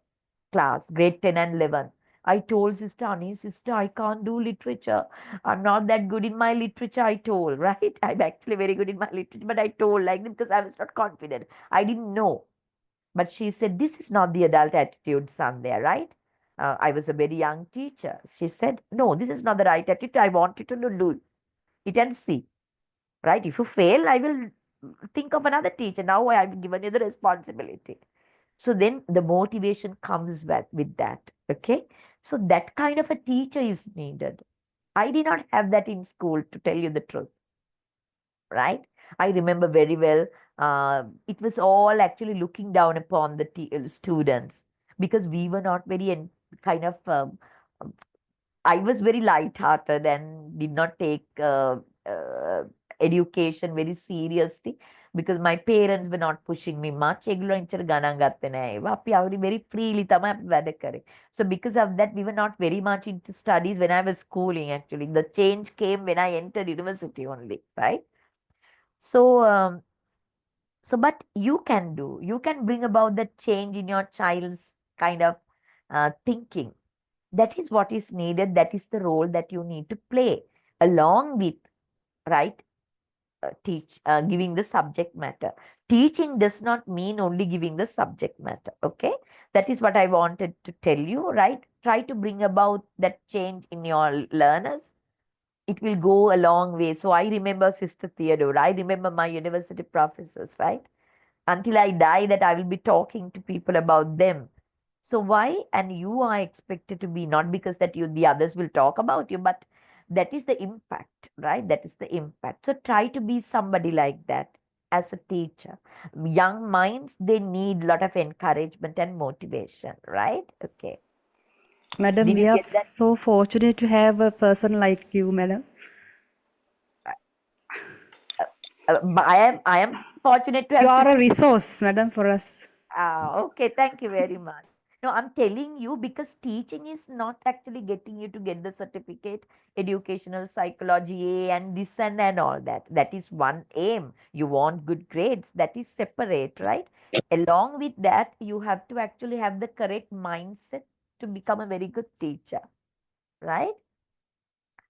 class, grade 10 and 11. I told Sister Annie, Sister, I can't do literature. I'm not that good in my literature, I told, right? I'm actually very good in my literature, but I told like because I was not confident. I didn't know. But she said, this is not the adult attitude, son, there, right? I was a very young teacher. She said, no, this is not the right attitude. I want you to do it and see, right? If you fail, I will think of another teacher. Now I have given you the responsibility. So then the motivation comes with that. Okay. So that kind of a teacher is needed. I did not have that in school, to tell you the truth, right? I remember very well. It was all actually looking down upon the students because we were not very kind of. Um, I was very light-hearted and did not take uh, education very seriously because my parents were not pushing me much. ඒගොල්ලෝ එච්චර ගණන් ගත්තේ නෑ ඒවා. අපි අවුරුදු very freely තමයි අපි වැඩ කරේ. So because of that, we were not very much into studies when I was schooling actually. The change came when I entered university only, right? So, but you can bring about that change in your child's kind of thinking. That is what is needed. That is the role that you need to play along with, right? Giving the subject matter. Teaching does not mean only giving the subject matter. Okay, that is what I wanted to tell you, right? Try to bring about that change in your learners. It will go a long way. So I remember Sister Theodore. I remember my university professors, right? Until I die, that I will be talking to people about them. So why? And you are expected to be, not because that the others will talk about you, but that is the impact, right? That is the impact. So try to be somebody like that as a teacher. Young minds, they need a lot of encouragement and motivation, right? Okay. Madam, Did we you are get that? so fortunate to have a person like you, madam. I am fortunate to You have are a Sister. resource, madam, for us. Okay, thank you very much. No, I'm telling you because teaching is not actually getting you to get the certificate, educational psychology A and this and all that. That is one aim. You want good grades, that is separate, right? Along with that, you have to actually have the correct mindset to become a very good teacher, right?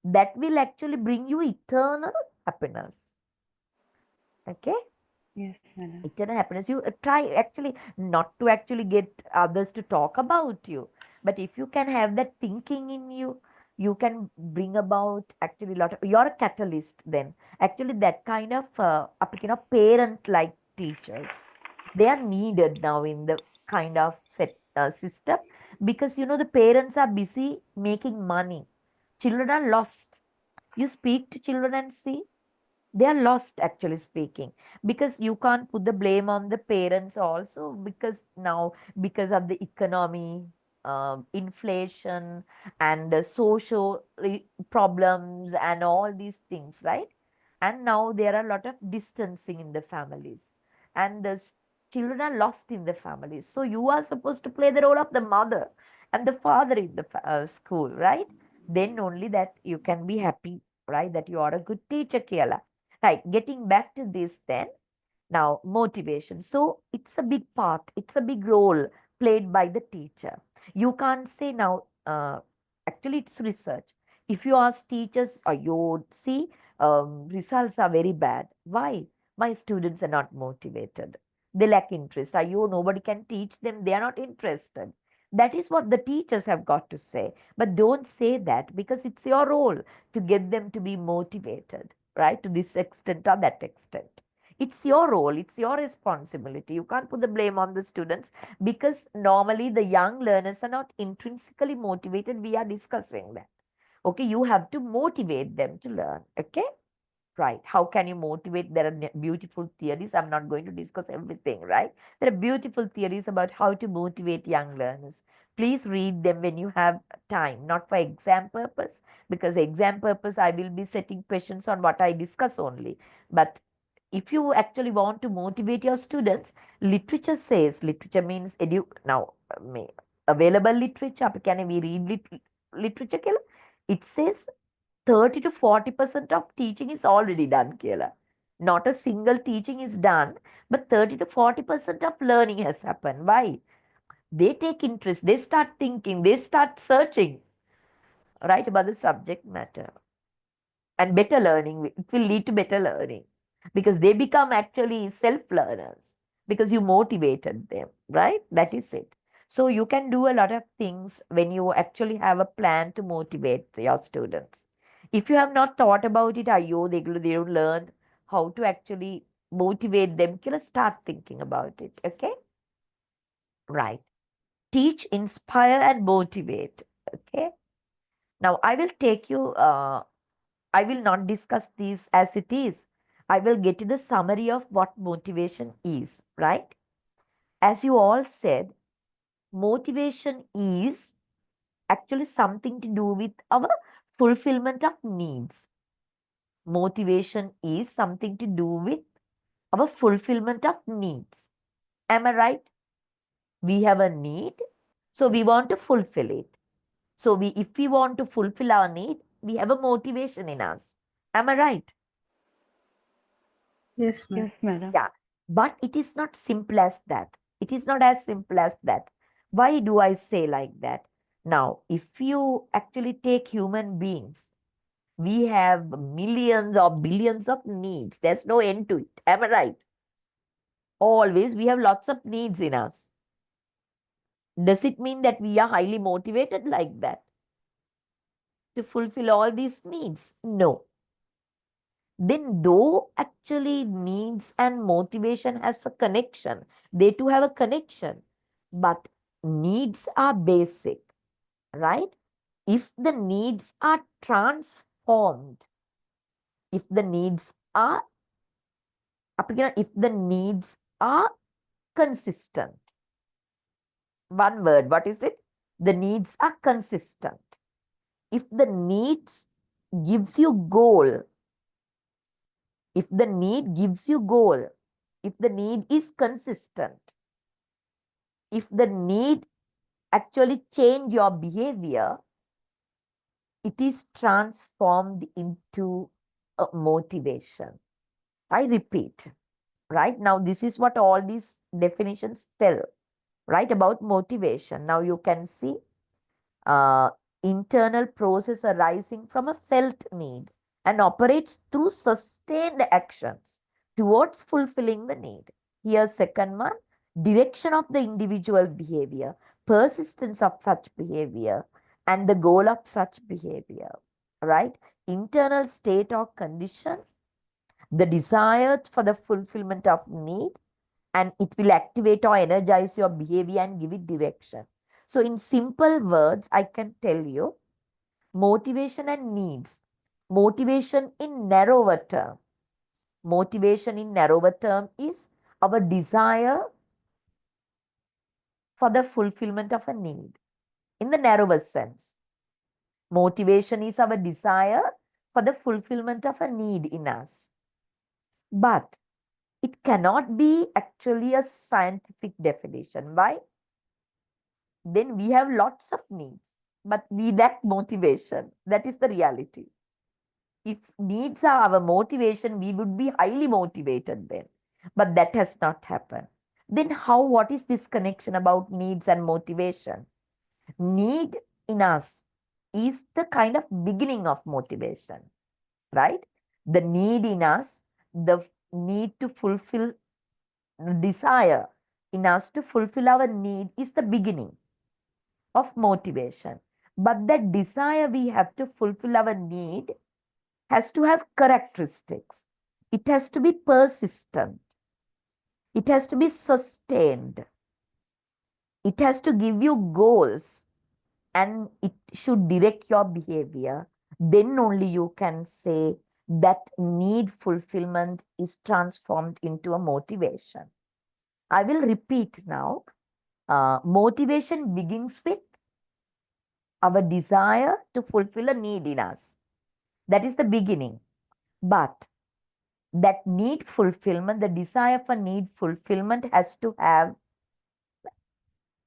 That will actually bring you eternal happiness. Okay? Yes, madam. Eternal happiness. You try actually not to actually get others to talk about you, but if you can have that thinking in you, you can bring about actually a lot of, you're a catalyst then. Actually, that kind of parent like teachers, they are needed now in the kind of system Because the parents are busy making money. Children are lost. You speak to children and see, they are lost, actually speaking, because you can't put the blame on the parents also, because now, because of the economy, inflation, and social problems and all these things, right? And now there are a lot of distancing in the families, and the children are lost in the families. So you are supposed to play the role of the mother and the father in the school, right? Then only that you can be happy, right, that you are a good teacher, Kiela. Right, getting back to this then. Now, motivation. So it's a big part, it's a big role played by the teacher. You can't say now, actually, it's research. If you ask teachers, or you see, results are very bad. Why? My students are not motivated. They lack interest. Nobody can teach them. They are not interested. That is what the teachers have got to say. But don't say that, because it's your role to get them to be motivated, right? To this extent or that extent. It's your role, it's your responsibility. You can't put the blame on the students, because normally the young learners are not intrinsically motivated. We are discussing that. Okay, you have to motivate them to learn. Okay, right. How can you motivate? There are beautiful theories. I'm not going to discuss everything, right? There are beautiful theories about how to motivate young learners. Please read them when you have time, not for exam purpose, because exam purpose I will be setting questions on what I discuss only. But if you actually want to motivate your students, literature says, literature means now, available literature, can we read literature? It says 30 to 40% of teaching is already done, Kela. Not a single teaching is done, but 30 to 40% of learning has happened. Why? They take interest, they start thinking, they start searching, right, about the subject matter. And better learning, it will lead to better learning, because they become actually self-learners, because you motivated them, right? That is it. So you can do a lot of things when you actually have a plan to motivate your students. If you have not thought about it, they don't learn how to actually motivate them. Start thinking about it. Okay, right. Teach, inspire, and motivate. Okay, now I will take you I will not discuss these as it is. I will get to the summary of what motivation is, right? As you all said, motivation is actually something to do with our fulfillment of needs. Motivation is something to do with our fulfillment of needs. Am I right? We have a need, so we want to fulfill it. So if we want to fulfill our need, we have a motivation in us. Am I right? Yes, ma'am. Yes, madam. Yeah, but it is not simple as that. It is not as simple as that. Why do I say like that? Now, if you actually take human beings, we have millions or billions of needs. There's no end to it. Am I right? Always we have lots of needs in us. Does it mean that we are highly motivated like that to fulfill all these needs? No. Then though actually needs and motivation has a connection, they too have a connection, but needs are basic, right? If the needs are transformed, if the needs are if the needs are consistent, one word, what is it? The needs are consistent. If the needs gives you goal, if the need gives you goal, if the need is consistent, if the need actually change your behavior, it is transformed into a motivation. I repeat, right? Now, this is what all these definitions tell, right, about motivation. Now, you can see uh, internal process arising from a felt need and operates through sustained actions towards fulfilling the need. Here, second one, direction of the individual behavior, persistence of such behavior, and the goal of such behavior, right? Internal state or condition, the desire for the fulfillment of need, and it will activate or energize your behavior and give it direction. So in simple words, I can tell you motivation and needs. Motivation in narrower term. Motivation in narrower term is our desire for the fulfillment of a need in the narrowest sense. Motivation is our desire for the fulfillment of a need in us. But it cannot be actually a scientific definition. Why? Then we have lots of needs, but we lack motivation. That is the reality. If needs are our motivation, we would be highly motivated then. But that has not happened. Then what is this connection about needs and motivation? Need in us is the kind of beginning of motivation, right? The need in us, the need to fulfill, the desire in us to fulfill our need is the beginning of motivation. But that desire we have to fulfill our need has to have characteristics. It has to be persistent. It has to be sustained. It has to give you goals and it should direct your behavior. Then only you can say that need fulfillment is transformed into a motivation. I will repeat now. Motivation begins with our desire to fulfill a need in us. That is the beginning. But that need fulfillment, the desire for need fulfillment has to have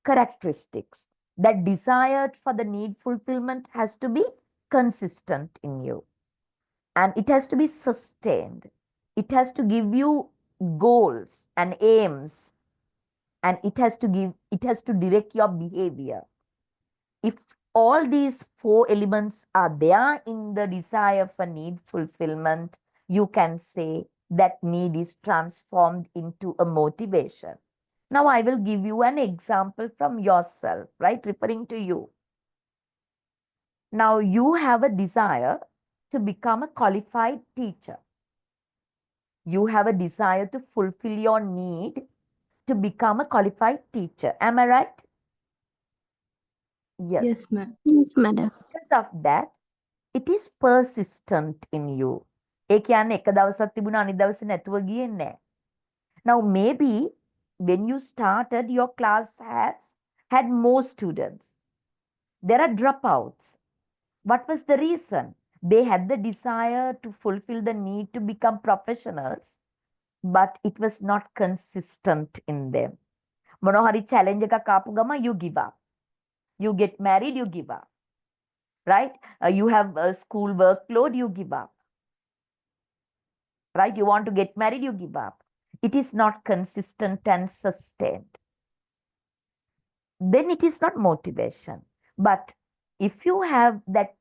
characteristics. That desire for the need fulfillment has to be consistent in you. And it has to be sustained. It has to give you goals and aims. And it has to direct your behavior. If all these four elements are there in the desire for need fulfillment, you can say that need is transformed into a motivation. Now I will give you an example from yourself, right? Referring to you. Now you have a desire to become a qualified teacher. You have a desire to fulfill your need to become a qualified teacher. Am I right? Yes. Yes, ma'am. Yes, madam. Because of that, it is persistent in you. ඒ කියන්නේ එක දවසක් තිබුණා අනිත් දවසේ නැතුව ගියේ නැහැ. Now maybe when you started, your class has had more students. There are dropouts. What was the reason? They had the desire to fulfill the need to become professionals, but it was not consistent in them. මොනවා හරි challenge එකක් ආපු ගමන් you give up. You get married, you give up. Right? You have a school workload, you give up. Right? You want to get married, you give up. It is not consistent and sustained. Then it is not motivation. But if you have that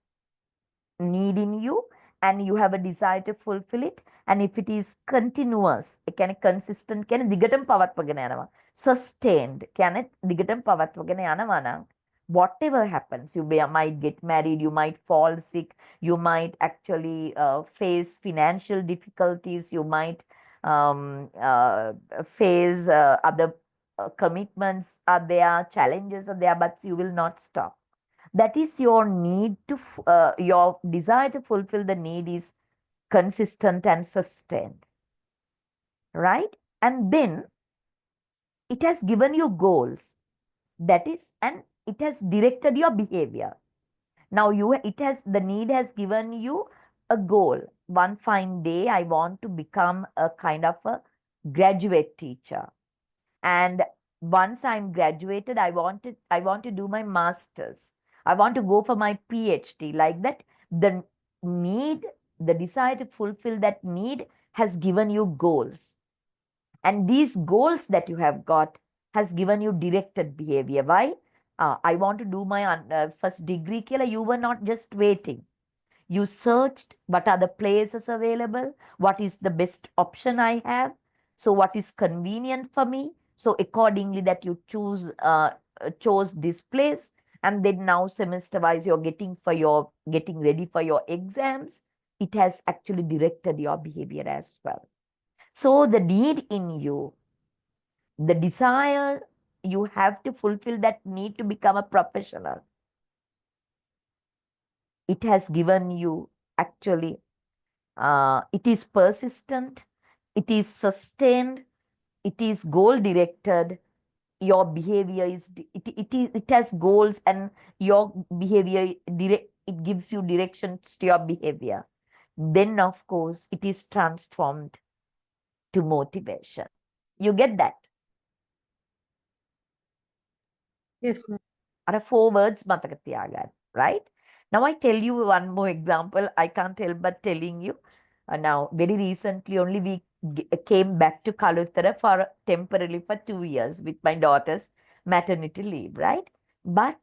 need in you and you have a desire to fulfill it, and if it is continuous, it can consistent, can දිගටම පවත්වගෙන යනවා. Sustained, can දිගටම පවත්වගෙන යනවා නම් whatever happens, you might get married, you might fall sick, you might actually face financial difficulties, you might face other commitments are there, challenges are there, but you will not stop. That is your need to, your desire to fulfill the need is consistent and sustained. Right? And then it has given you goals. That is, and it has directed your behavior. Now the need has given you a goal. One fine day, I want to become a kind of a graduate teacher. And once I'm graduated, I want to do my master's. I want to go for my PhD. Like that, the need, the desire to fulfill that need has given you goals. And these goals that you have got has given you directed behavior. Why? I want to do my first degree. You were not just waiting. You searched what are the places available, what is the best option I have, so what is convenient for me. So accordingly that you chose this place, and then now semester wise you're getting ready for your exams. It has actually directed your behavior as well. So the need in you, the desire you have to fulfill that need to become a professional. It has given you actually, it is persistent, it is sustained, it is goal directed. Your behavior is it has goals, and your behavior it gives you directions to your behavior. Then of course it is transformed to motivation. You get that? Yes, ma'am. Are 4 words මතක තියාගන්න, right? Now I tell you one more example. I can't help but telling you. Now, very recently only we came back to Kaluthara for temporarily for 2 years with my daughter's maternity leave, right? But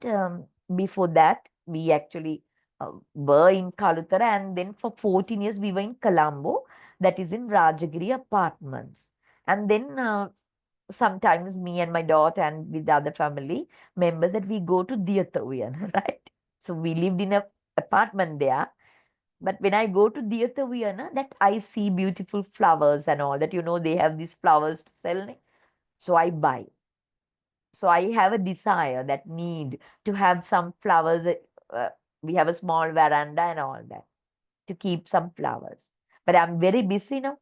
before that, we actually were in Kaluthara, and then for 14 years we were in Colombo, that is in Rajagiri apartments. And then sometimes me and my daughter and with the other family members that we go to Diyathaviyan, right? So we lived in a apartment there. But when I go to Diyathaviyan, that I see beautiful flowers and all that, they have these flowers to sell. So I buy. So I have a desire, that need to have some flowers. We have a small veranda and all that to keep some flowers. But I'm very busy now.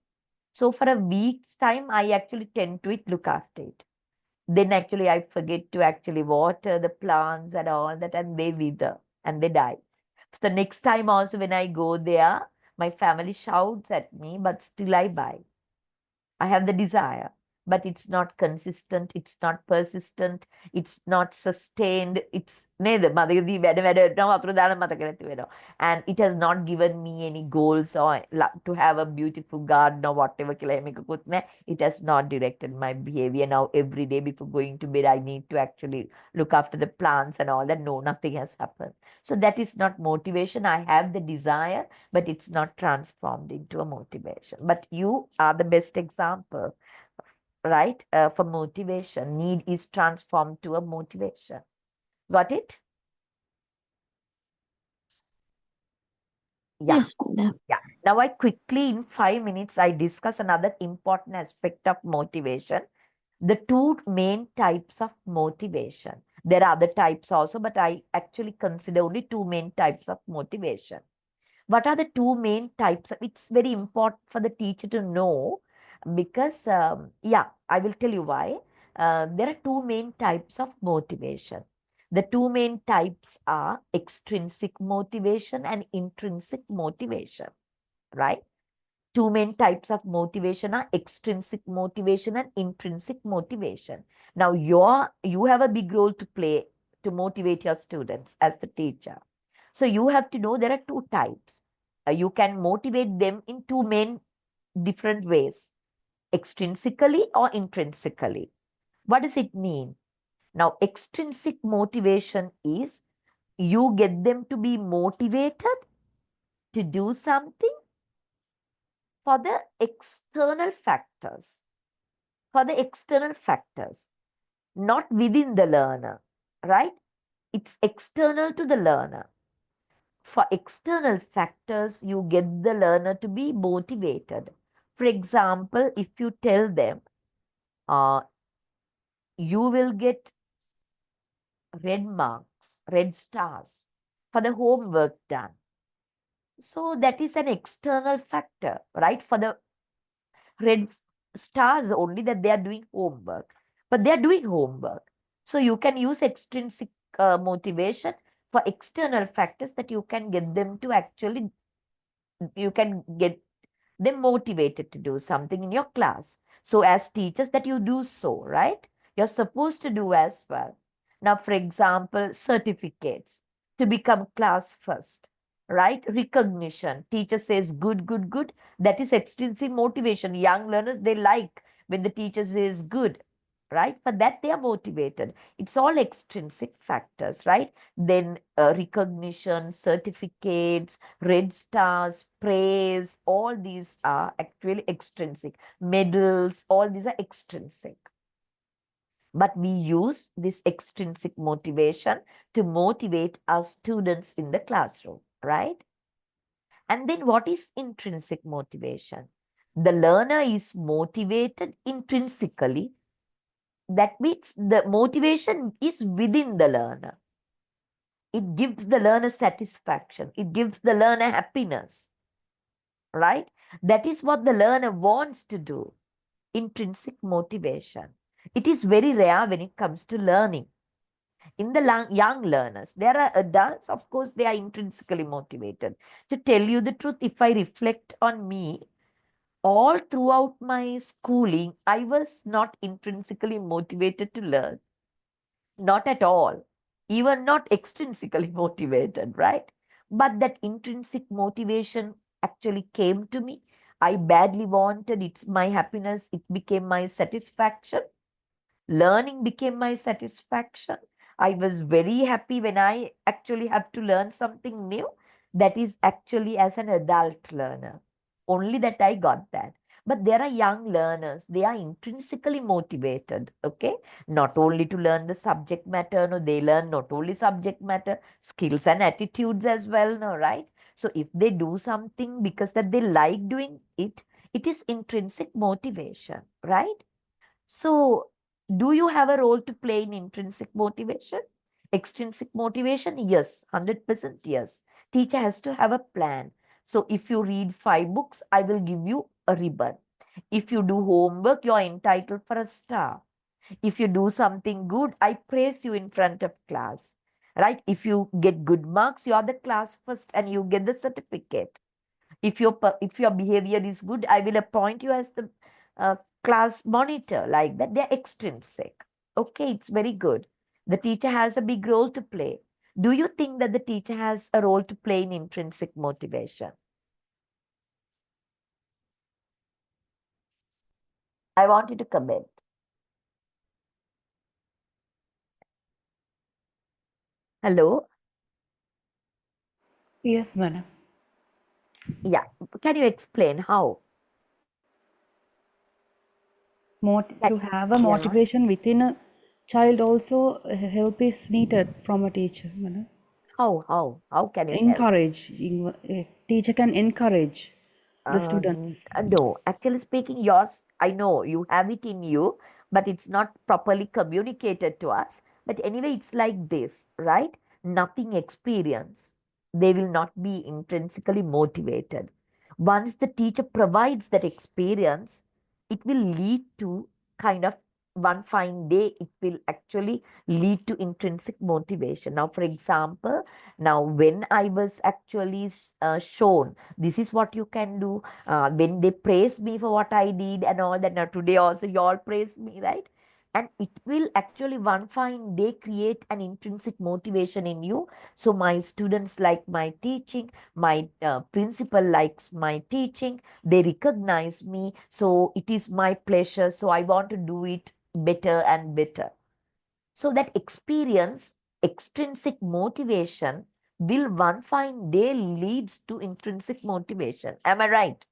So for a week's time, I actually tend to look after it. Then actually I forget to actually water the plants and all that, and they wither and they die. So the next time also when I go there, my family shouts at me, but still I buy. I have the desire, but it's not consistent, it's not persistent, it's not sustained, it's neither. And it has not given me any goals or to have a beautiful garden or whatever. It has not directed my behavior. Now every day before going to bed, I need to actually look after the plants and all that. No, nothing has happened. So that is not motivation. I have the desire, but it's not transformed into a motivation. But you are the best example, right? For motivation, need is transformed to a motivation. Got it? Yeah. Yes, madam. Yeah. Now I quickly, in 5 minutes, I discuss another important aspect of motivation. The 2 main types of motivation. There are other types also, but I actually consider only 2 main types of motivation. What are the 2 main types? It's very important for the teacher to know, because, yeah, I will tell you why. There are 2 main types of motivation. The 2 main types are extrinsic motivation and intrinsic motivation, right? 2 main types of motivation are extrinsic motivation and intrinsic motivation. Now, you have a big role to play to motivate your students as the teacher. So you have to know there are 2 types. You can motivate them in 2 main different ways, extrinsically or intrinsically. What does it mean? Now, extrinsic motivation is you get them to be motivated to do something for the external factors, not within the learner, right? It's external to the learner. For external factors, you get the learner to be motivated. For example, if you tell them, you will get red marks, red stars for the homework done. So that is an external factor, right? For the red stars only, that they are doing homework, but they are doing homework. So you can use extrinsic motivation for external factors, that you can get them to actually, you can get them motivated to do something in your class. So as teachers, that you do so, right? You're supposed to do as well. Now, for example, certificates to become class first, right? Recognition. Teacher says good, good, good. That is extrinsic motivation. Young learners, they like when the teacher says good, right? For that, they are motivated. It's all extrinsic factors, right? Then recognition, certificates, red stars, praise, all these are actually extrinsic. Medals, all these are extrinsic. But we use this extrinsic motivation to motivate our students in the classroom, right? And then what is intrinsic motivation? The learner is motivated intrinsically That means the motivation is within the learner. It gives the learner satisfaction. It gives the learner happiness, right? That is what the learner wants to do. Intrinsic motivation. It is very rare when it comes to learning. In the young learners, there are adults, of course, they are intrinsically motivated. To tell you the truth, if I reflect on me, all throughout my schooling, I was not intrinsically motivated to learn. Not at all. Even not extrinsically motivated, right? But that intrinsic motivation actually came to me. I badly wanted, it's my happiness, it became my satisfaction. Learning became my satisfaction. I was very happy when I actually have to learn something new. That is actually as an adult learner. Only that I got that. But there are young learners, they are intrinsically motivated, okay? Not only to learn the subject matter, no, they learn not only subject matter, skills and attitudes as well, no, right? So if they do something because that they like doing it, it is intrinsic motivation, right? So, do you have a role to play in intrinsic motivation? Extrinsic motivation? Yes, 100% yes. Teacher has to have a plan. So, if you read 5 books, I will give you a ribbon. If you do homework, you are entitled for a star. If you do something good, I praise you in front of class. Right? If you get good marks, you are the class first and you get the certificate. If your behavior is good, I will appoint you as the uh, class monitor. Like that, they're extrinsic. Okay, it's very good. The teacher has a big role to play. Do you think that the teacher has a role to play in intrinsic motivation? I want you to comment. Hello. Yes, madam. Yeah, can you explain how? To have a Yeah, motivation within a child also, help is needed from a teacher, madam. how can you help? Encourage. A teacher can encourage the students. No, actually speaking, yours, I know you have it in you, but it's not properly communicated to us. But anyway, it's like this, right? Nothing experience. They will not be intrinsically motivated. Once the teacher provides that experience, it will lead to kind of one fine day, it will actually lead to intrinsic motivation. Now, for example, now when I was actually shown this is what you can do, when they praise me for what I did and all that, now today also you all praise me, right? And it will actually one fine day create an intrinsic motivation in you. So my students like my teaching, my principal likes my teaching, they recognize me, so it is my pleasure, so I want to do it better and better. So that experience, extrinsic motivation, will one fine day leads to intrinsic motivation. Am I right?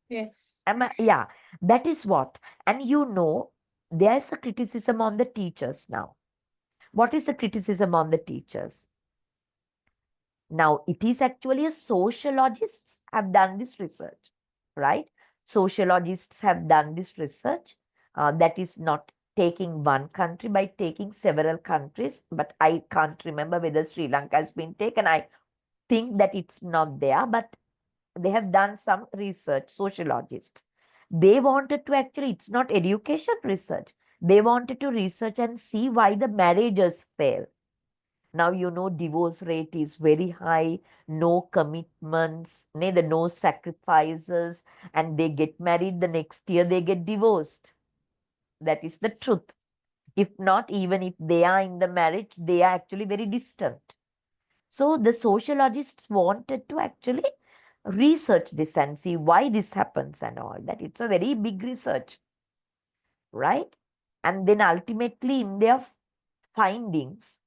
Yes. Yeah, that is what. And there's a criticism on the teachers now. What is the criticism on the teachers? Now, it is actually a sociologists have done this research, right? Sociologists have done this research that is not taking one country, by taking several countries, but I can't remember whether Sri Lanka has been taken. I think that it's not there, but they have done some research, sociologists. They wanted to actually, it's not education research. They wanted to research and see why the marriages fail. Now, divorce rate is very high, no commitments, neither no sacrifices, and they get married the next year, they get divorced. That is the truth. If not, even if they are in the marriage, they are actually very distant. So the sociologists wanted to actually research this and see why this happens and all that. It's a very big research, right? And then ultimately in their findings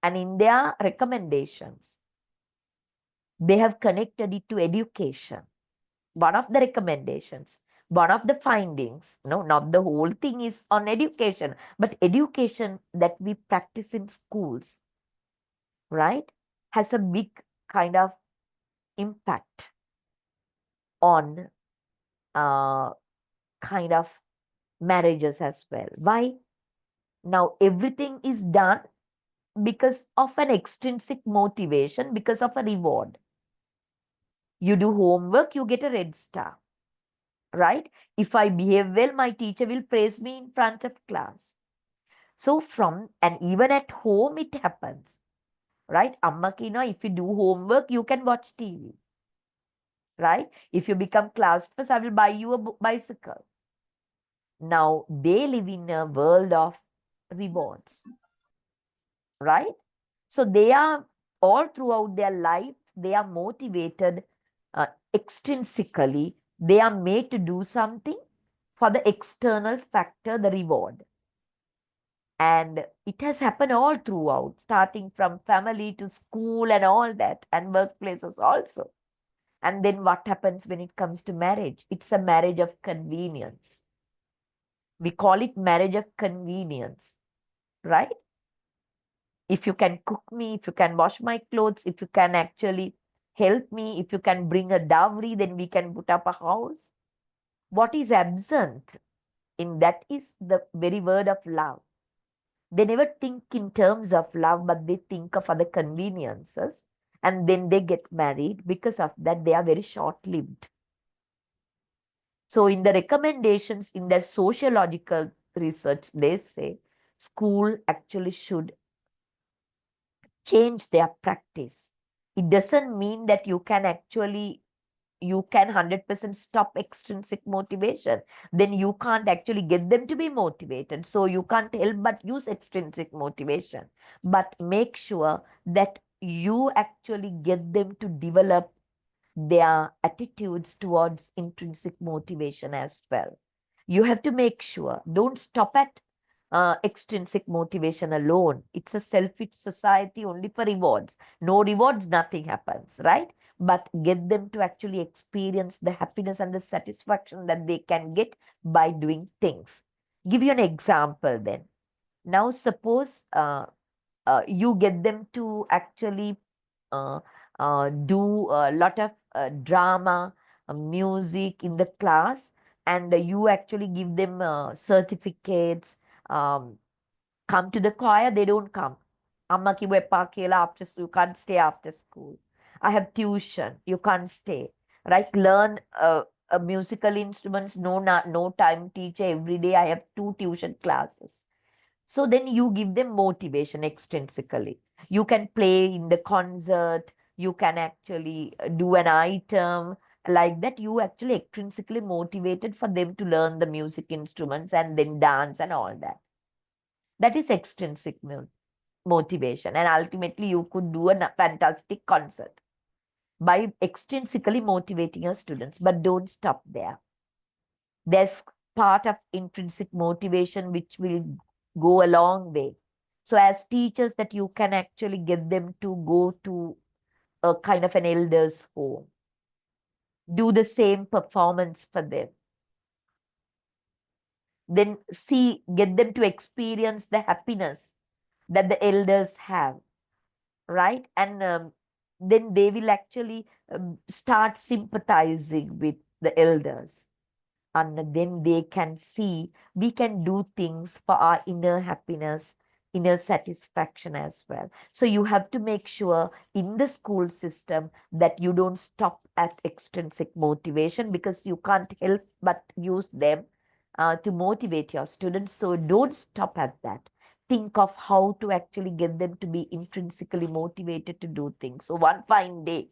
and in their recommendations, they have connected it to education. One of the recommendations, one of the findings, no, not the whole thing is on education, but education that we practice in schools, right, has a big kind of impact on kind of marriages as well. Why? Now everything is done because of an extrinsic motivation, because of a reward. You do homework, you get a red star, right? If I behave well, my teacher will praise me in front of class. So and even at home, it happens, right? Amma kina, if you do homework, you can watch TV, right? If you become class first, I will buy you a bicycle. Now they live in a world of rewards, right? So they are all throughout their lives, they are motivated extrinsically. They are made to do something for the external factor, the reward. And it has happened all throughout, starting from family to school and all that, and workplaces also. And then what happens when it comes to marriage? It's a marriage of convenience. We call it marriage of convenience, right? If you can cook me, if you can wash my clothes, if you can actually help me, if you can bring a dowry, then we can put up a house. What is absent in that is the very word of love. They never think in terms of love, but they think of other conveniences, and then they get married. Because of that, they are very short-lived. So in the recommendations, in their sociological research, they say school actually should change their practice. It doesn't mean that you can 100% stop extrinsic motivation. Then you can't actually get them to be motivated. So you can't help but use extrinsic motivation. But make sure that you actually get them to develop their attitudes towards intrinsic motivation as well. You have to make sure, don't stop at extrinsic motivation alone. It's a selfish society only for rewards. No rewards, nothing happens, right? But get them to actually experience the happiness and the satisfaction that they can get by doing things. Give you an example then. Now, suppose you get them to actually uh, do a lot of drama, music in the class, and you actually give them certificates. Um, Come to the choir, they don't come. Amma kiwa eppa kiyala after school, you can't stay after school. I have tuition, you can't stay. Right? Learn musical instruments, no time teacher every day. I have 2 tuition classes. So then you give them motivation extrinsically. You can play in the concert, you can actually do an item like that. You actually extrinsically motivated for them to learn the music instruments and then dance and all that. That is extrinsic motivation. And ultimately, you could do a fantastic concert by extrinsically motivating your students. But don't stop there. There's part of intrinsic motivation which will go a long way. So as teachers, that you can actually get them to go to a kind of an elder's home, do the same performance for them, then get them to experience the happiness that the elders have, right? And then they will actually start sympathizing with the elders. And then they can see we can do things for our inner happiness, inner satisfaction as well. So you have to make sure in the school system that you don't stop at extrinsic motivation, because you can't help but use them to motivate your students. So don't stop at that. Think of how to actually get them to be intrinsically motivated to do things. So one fine day,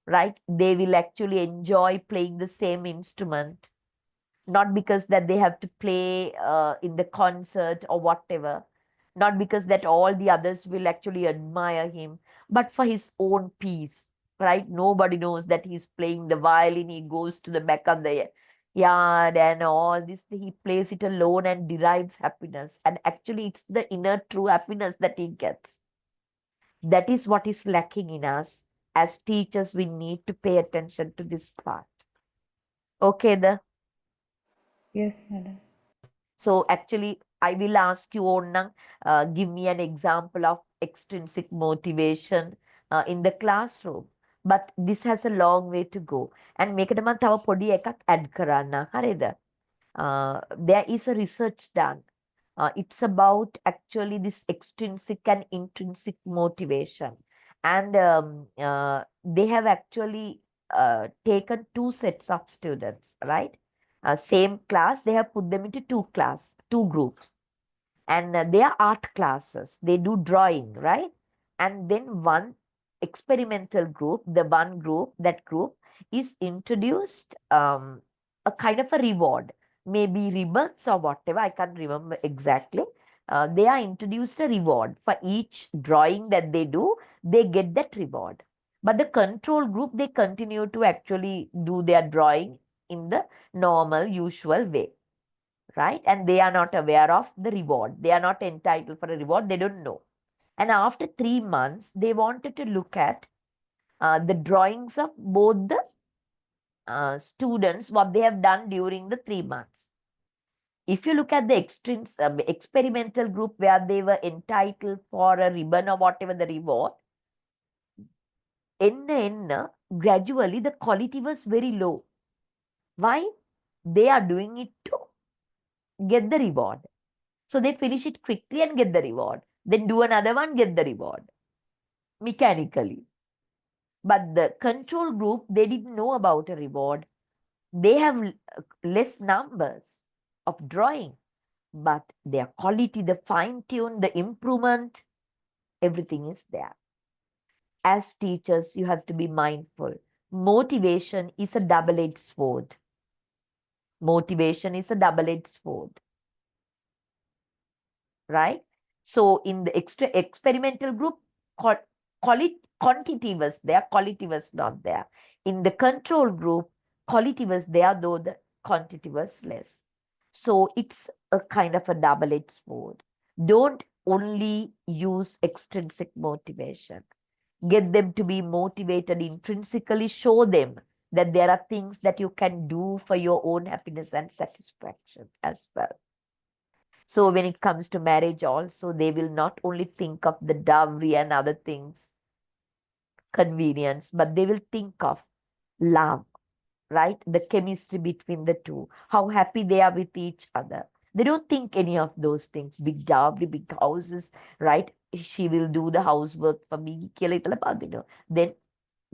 right, they will actually enjoy playing the same instrument, not because that they have to play in the concert or whatever, not because that all the others will actually admire him, but for his own peace, right? Nobody knows that he's playing the violin. He goes to the back of the yard and all this, he plays it alone and derives happiness. And actually it's the inner true happiness that he gets. That is what is lacking in us. As teachers, we need to pay attention to this part. Okay, Yes, madam. so actually, I will ask you, Onnang, give me an example of extrinsic motivation in the classroom. But this has a long way to go. And මේකට මම තව පොඩි එකක් add කරන්න. හරිද? there is a research done. It's about actually this extrinsic and intrinsic motivation. And they have actually taken two sets of students, right? Same class, they have put them into two groups. And they are art classes. They do drawing, right? And then one experimental group, that group is introduced a kind of a reward, maybe ribbons or whatever, I can't remember exactly. They are introduced a reward for each drawing that they do, they get that reward. But the control group, they continue to actually do their drawing in the normal, usual way, right? And they are not aware of the reward. They are not entitled for a reward. They don't know. And after 3 months, they wanted to look at the drawings of both the students, what they have done during the 3 months. If you look at the experimental group where they were entitled for a ribbon or whatever the reward, gradually the quality was very low. Why? They are doing it to get the reward. So they finish it quickly and get the reward. Then do another one, get the reward mechanically. But the control group, they didn't know about a reward. They have less numbers of drawing, but their quality, the fine tune, the improvement, everything is there. As teachers, you have to be mindful. Motivation is a double-edged sword. Motivation is a double-edged sword. Right? So in the experimental group, quantity was there, quality was not there. In the control group, quality was there, though the quantity was less. So it's a kind of a double-edged sword. Don't only use extrinsic motivation. Get them to be motivated intrinsically, show them that there are things that you can do for your own happiness and satisfaction as well. So when it comes to marriage also, they will not only think of the dowry and other things, convenience, but they will think of love, right? The chemistry between the two, how happy they are with each other. They don't think any of those things, big dowry, big houses, right? She will do the housework for me, then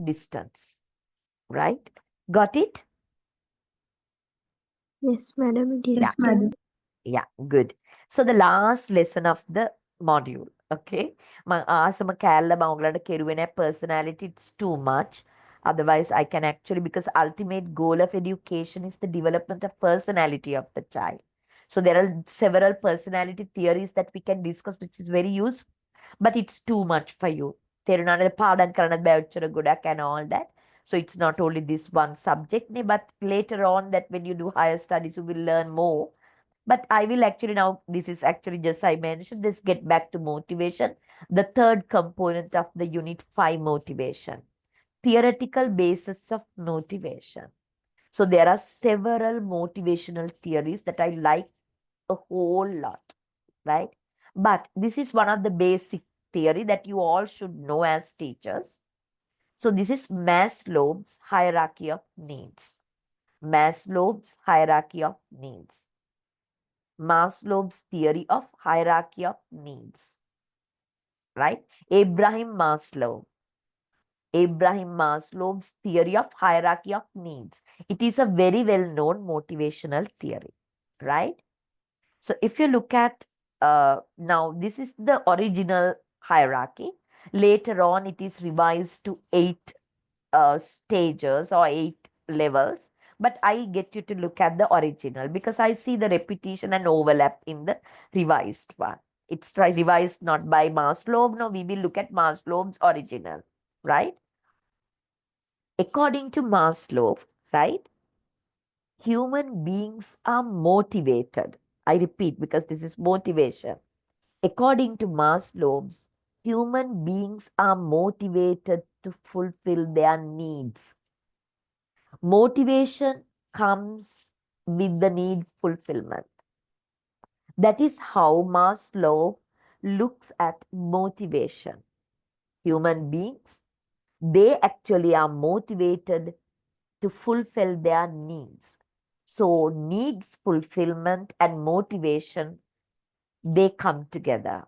distance, right? Got it? Yes, madam, it is Yeah. done. Yeah, good. So the last lesson of the module, okay? ආසම කෑල්ල මම ඔයගලන්ට කෙරුවේ නැහැ personality, it's too much. Otherwise, I can actually, because ultimate goal of education is the development of personality of the child. So there are several personality theories that we can discuss, which is very useful, but it's too much for you. තේරුණානේ පාඩම් කරන්නත් බෑ ඔච්චර ගොඩක් and all that. So it's not only this one subject, but later on that when you do higher studies, you will learn more. But I will actually now, this is actually just I mentioned, this get back to motivation, the third component of the unit 5 motivation, theoretical basis of motivation. So there are several motivational theories that I like a whole lot, right? But this is one of the basic theory that you all should know as teachers. So this is Maslow's hierarchy of needs. Maslow's hierarchy of needs. Maslow's theory of hierarchy of needs, right? Abraham Maslow's theory of hierarchy of needs. It is a very well-known motivational theory, right? So if you look at, now this is the original hierarchy. Later on, it is revised to 8 stages or 8 levels. But I get you to look at the original because I see the repetition and overlap in the revised one. It's revised not by Maslow. No, we will look at Maslow's original, right? According to Maslow, right? Human beings are motivated. I repeat because this is motivation. According to Maslow's, human beings are motivated to fulfill their needs. Motivation comes with the need fulfillment. That is how Maslow looks at motivation. Human beings, they actually are motivated to fulfill their needs. So needs fulfillment and motivation, they come together,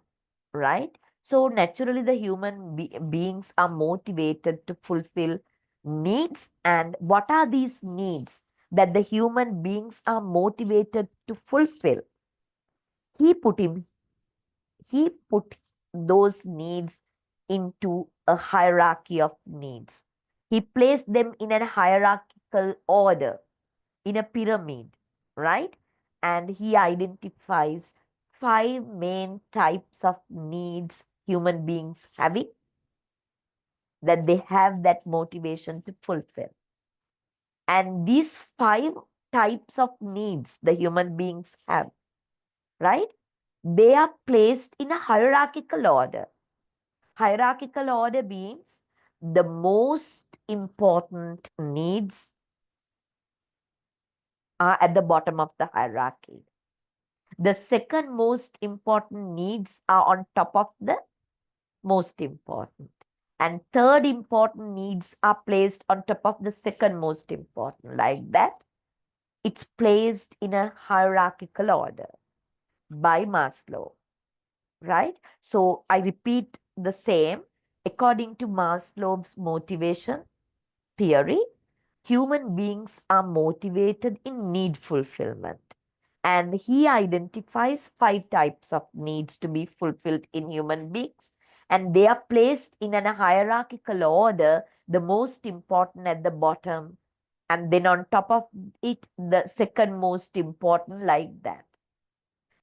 right? So naturally the human beings are motivated to fulfill needs. And what are these needs that the human beings are motivated to fulfill? He put him, he put those needs into a hierarchy of needs. He placed them in a hierarchical order, in a pyramid, right? And he identifies 5 main types of needs human beings having, that they have that motivation to fulfill. And these 5 types of needs the human beings have, right? They are placed in a hierarchical order. Hierarchical order means the most important needs are at the bottom of the hierarchy. The second most important needs are on top of the most important. And third important needs are placed on top of the second most important. Like that, it's placed in a hierarchical order by Maslow, right? So I repeat the same. According to Maslow's motivation theory, human beings are motivated in need fulfillment. And he identifies 5 types of needs to be fulfilled in human beings. And they are placed in a hierarchical order, the most important at the bottom. And then on top of it, the second most important, like that.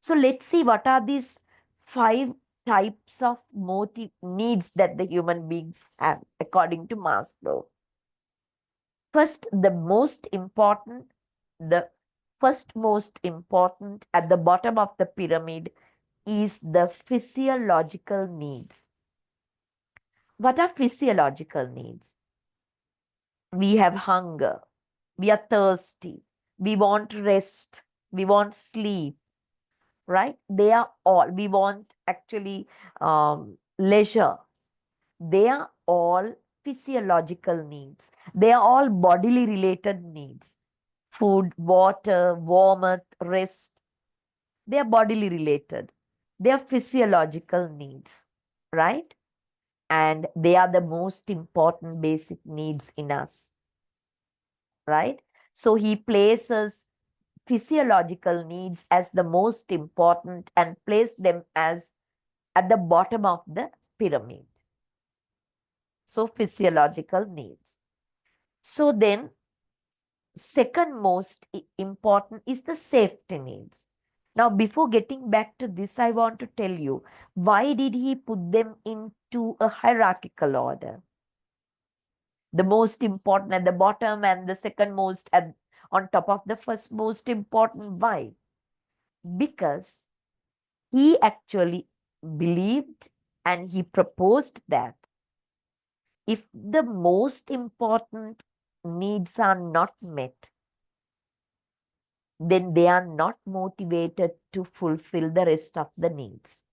So let's see what are these 5 types of needs that the human beings have according to Maslow. First, the first most important at the bottom of the pyramid is the physiological needs. What are physiological needs? We have hunger, we are thirsty, we want rest, we want sleep, right? They are all, we want actually leisure. They are all physiological needs. They are all bodily related needs. Food, water, warmth, rest. They are bodily related. They are physiological needs, right? And they are the most important basic needs in us, right? So he places physiological needs as the most important and place them as at the bottom of the pyramid. So physiological needs. So then second most important is the safety needs. Now, before getting back to this, I want to tell you, why did he put them into a hierarchical order? The most important at the bottom and the second most on top of the first most important. Why? Because he actually believed and he proposed that if the most important needs are not met, then they are not motivated to fulfill the rest of the needs.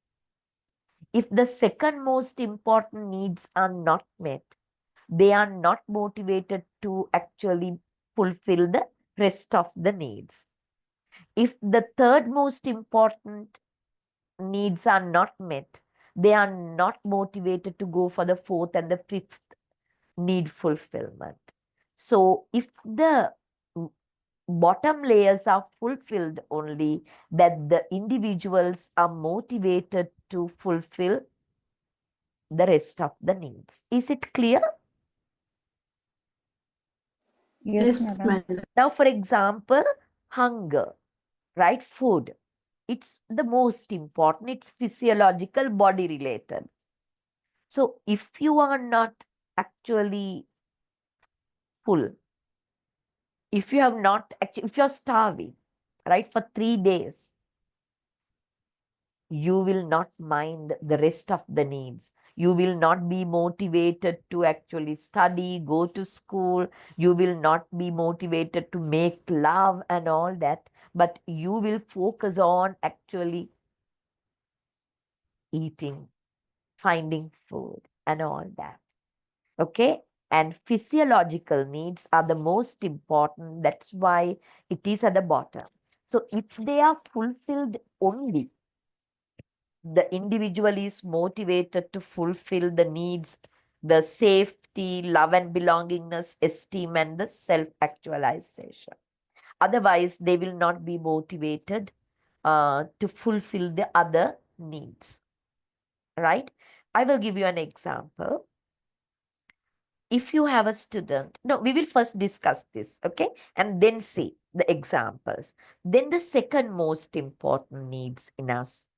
If the second most important needs are not met, they are not motivated to actually fulfill the rest of the needs. If the third most important needs are not met, they are not motivated to go for the fourth and the fifth need fulfillment. So if the bottom layers are fulfilled only, that the individuals are motivated to fulfill the rest of the needs. Is it clear? Yes, madam. Now, for example, hunger, right? Food. It's the most important. It's physiological, body related. So if you are not actually full, if you have not actually, if you're starving, right, for 3 days, you will not mind the rest of the needs. You will not be motivated to actually study, go to school. You will not be motivated to make love and all that, but you will focus on actually eating, finding food and all that. Okay. and physiological needs are the most important. That's why it is at the bottom. So if they are fulfilled only, the individual is motivated to fulfill the needs, the safety, love and belongingness, esteem, and the self-actualization. Otherwise, they will not be motivated to fulfill the other needs, right? I will give you an example. If you have a student, no, we will first discuss this, okay? And then see the examples. Then the second most important needs in us,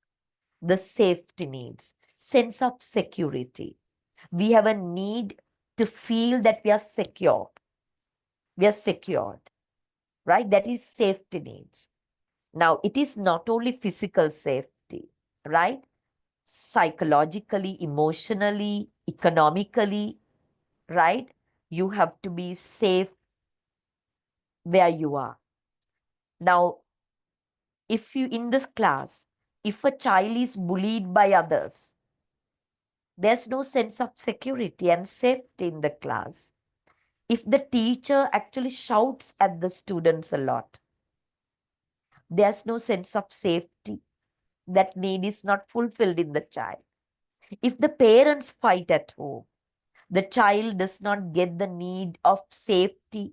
the safety needs, sense of security. We have a need to feel that we are secure. We are secured, right? That is safety needs. Now, it is not only physical safety, right? Psychologically, emotionally, economically, right? You have to be safe where you are. Now, if you in this class, if a child is bullied by others, there's no sense of security and safety in the class. If the teacher actually shouts at the students a lot, there's no sense of safety. That need is not fulfilled in the child. If the parents fight at home, the child does not get the need of safety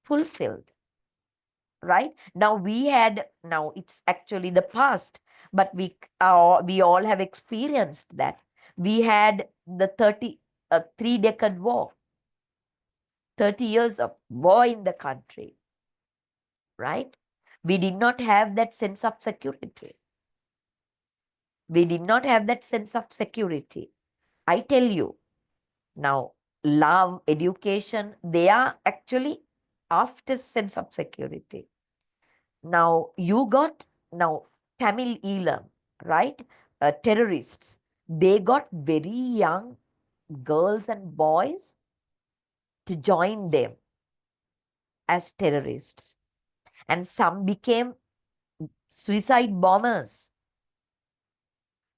fulfilled. Right now now it's actually the past, but we all have experienced that. We had the 3-decade war, 30 years of war in the country, right? We did not have that sense of security. We did not have that sense of security. I tell you, now love, education, they are actually after sense of security. Now you got now Tamil Elam, right? Terrorists, they got very young girls and boys to join them as terrorists, and some became suicide bombers.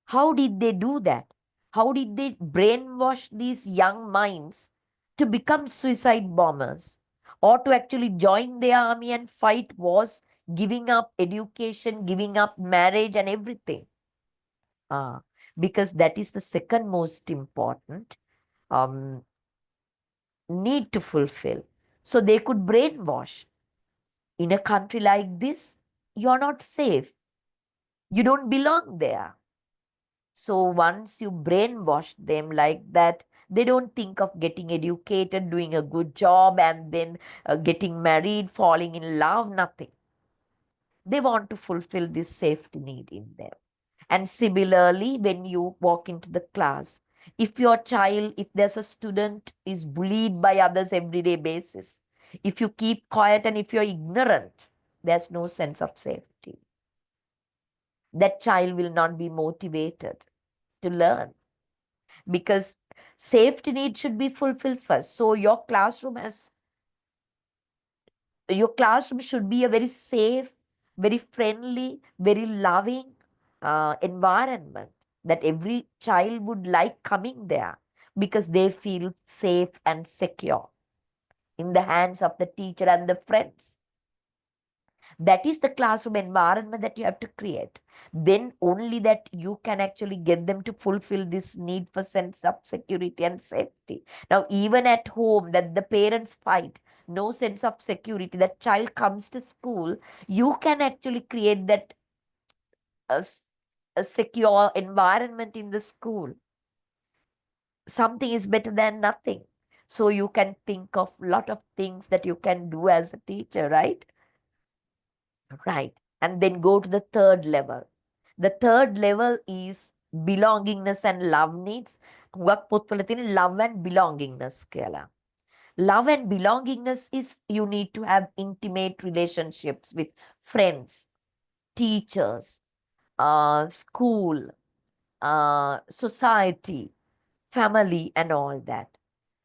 How did they do that? How did they brainwash these young minds to become suicide bombers or to actually join the army and fight wars, giving up education, giving up marriage and everything? Because that is the second most important um, need to fulfill. So they could brainwash. In a country like this, you're not safe. You don't belong there. So once you brainwash them like that, they don't think of getting educated, doing a good job, and then getting married, falling in love, nothing. They want to fulfill this safety need in them. And similarly, when you walk into the class, if your child, if there's a student is bullied by others everyday basis, if you keep quiet and if you're ignorant, there's no sense of safety. That child will not be motivated to learn, because safety need should be fulfilled first. So your classroom should be a very safe, very friendly, very loving environment that every child would like coming there, because they feel safe and secure in the hands of the teacher and the friends. That is the classroom environment that you have to create. Then only that you can actually get them to fulfill this need for sense of security and safety. Now, even at home, that the parents fight, no sense of security, that child comes to school, you can actually create that a secure environment in the school. Something is better than nothing. So you can think of a lot of things that you can do as a teacher, right? Right. And then go to the third level. The third level is belongingness and love needs. Love and belongingness කියලා. Love and belongingness is you need to have intimate relationships with friends, teachers, school, society, family, and all that.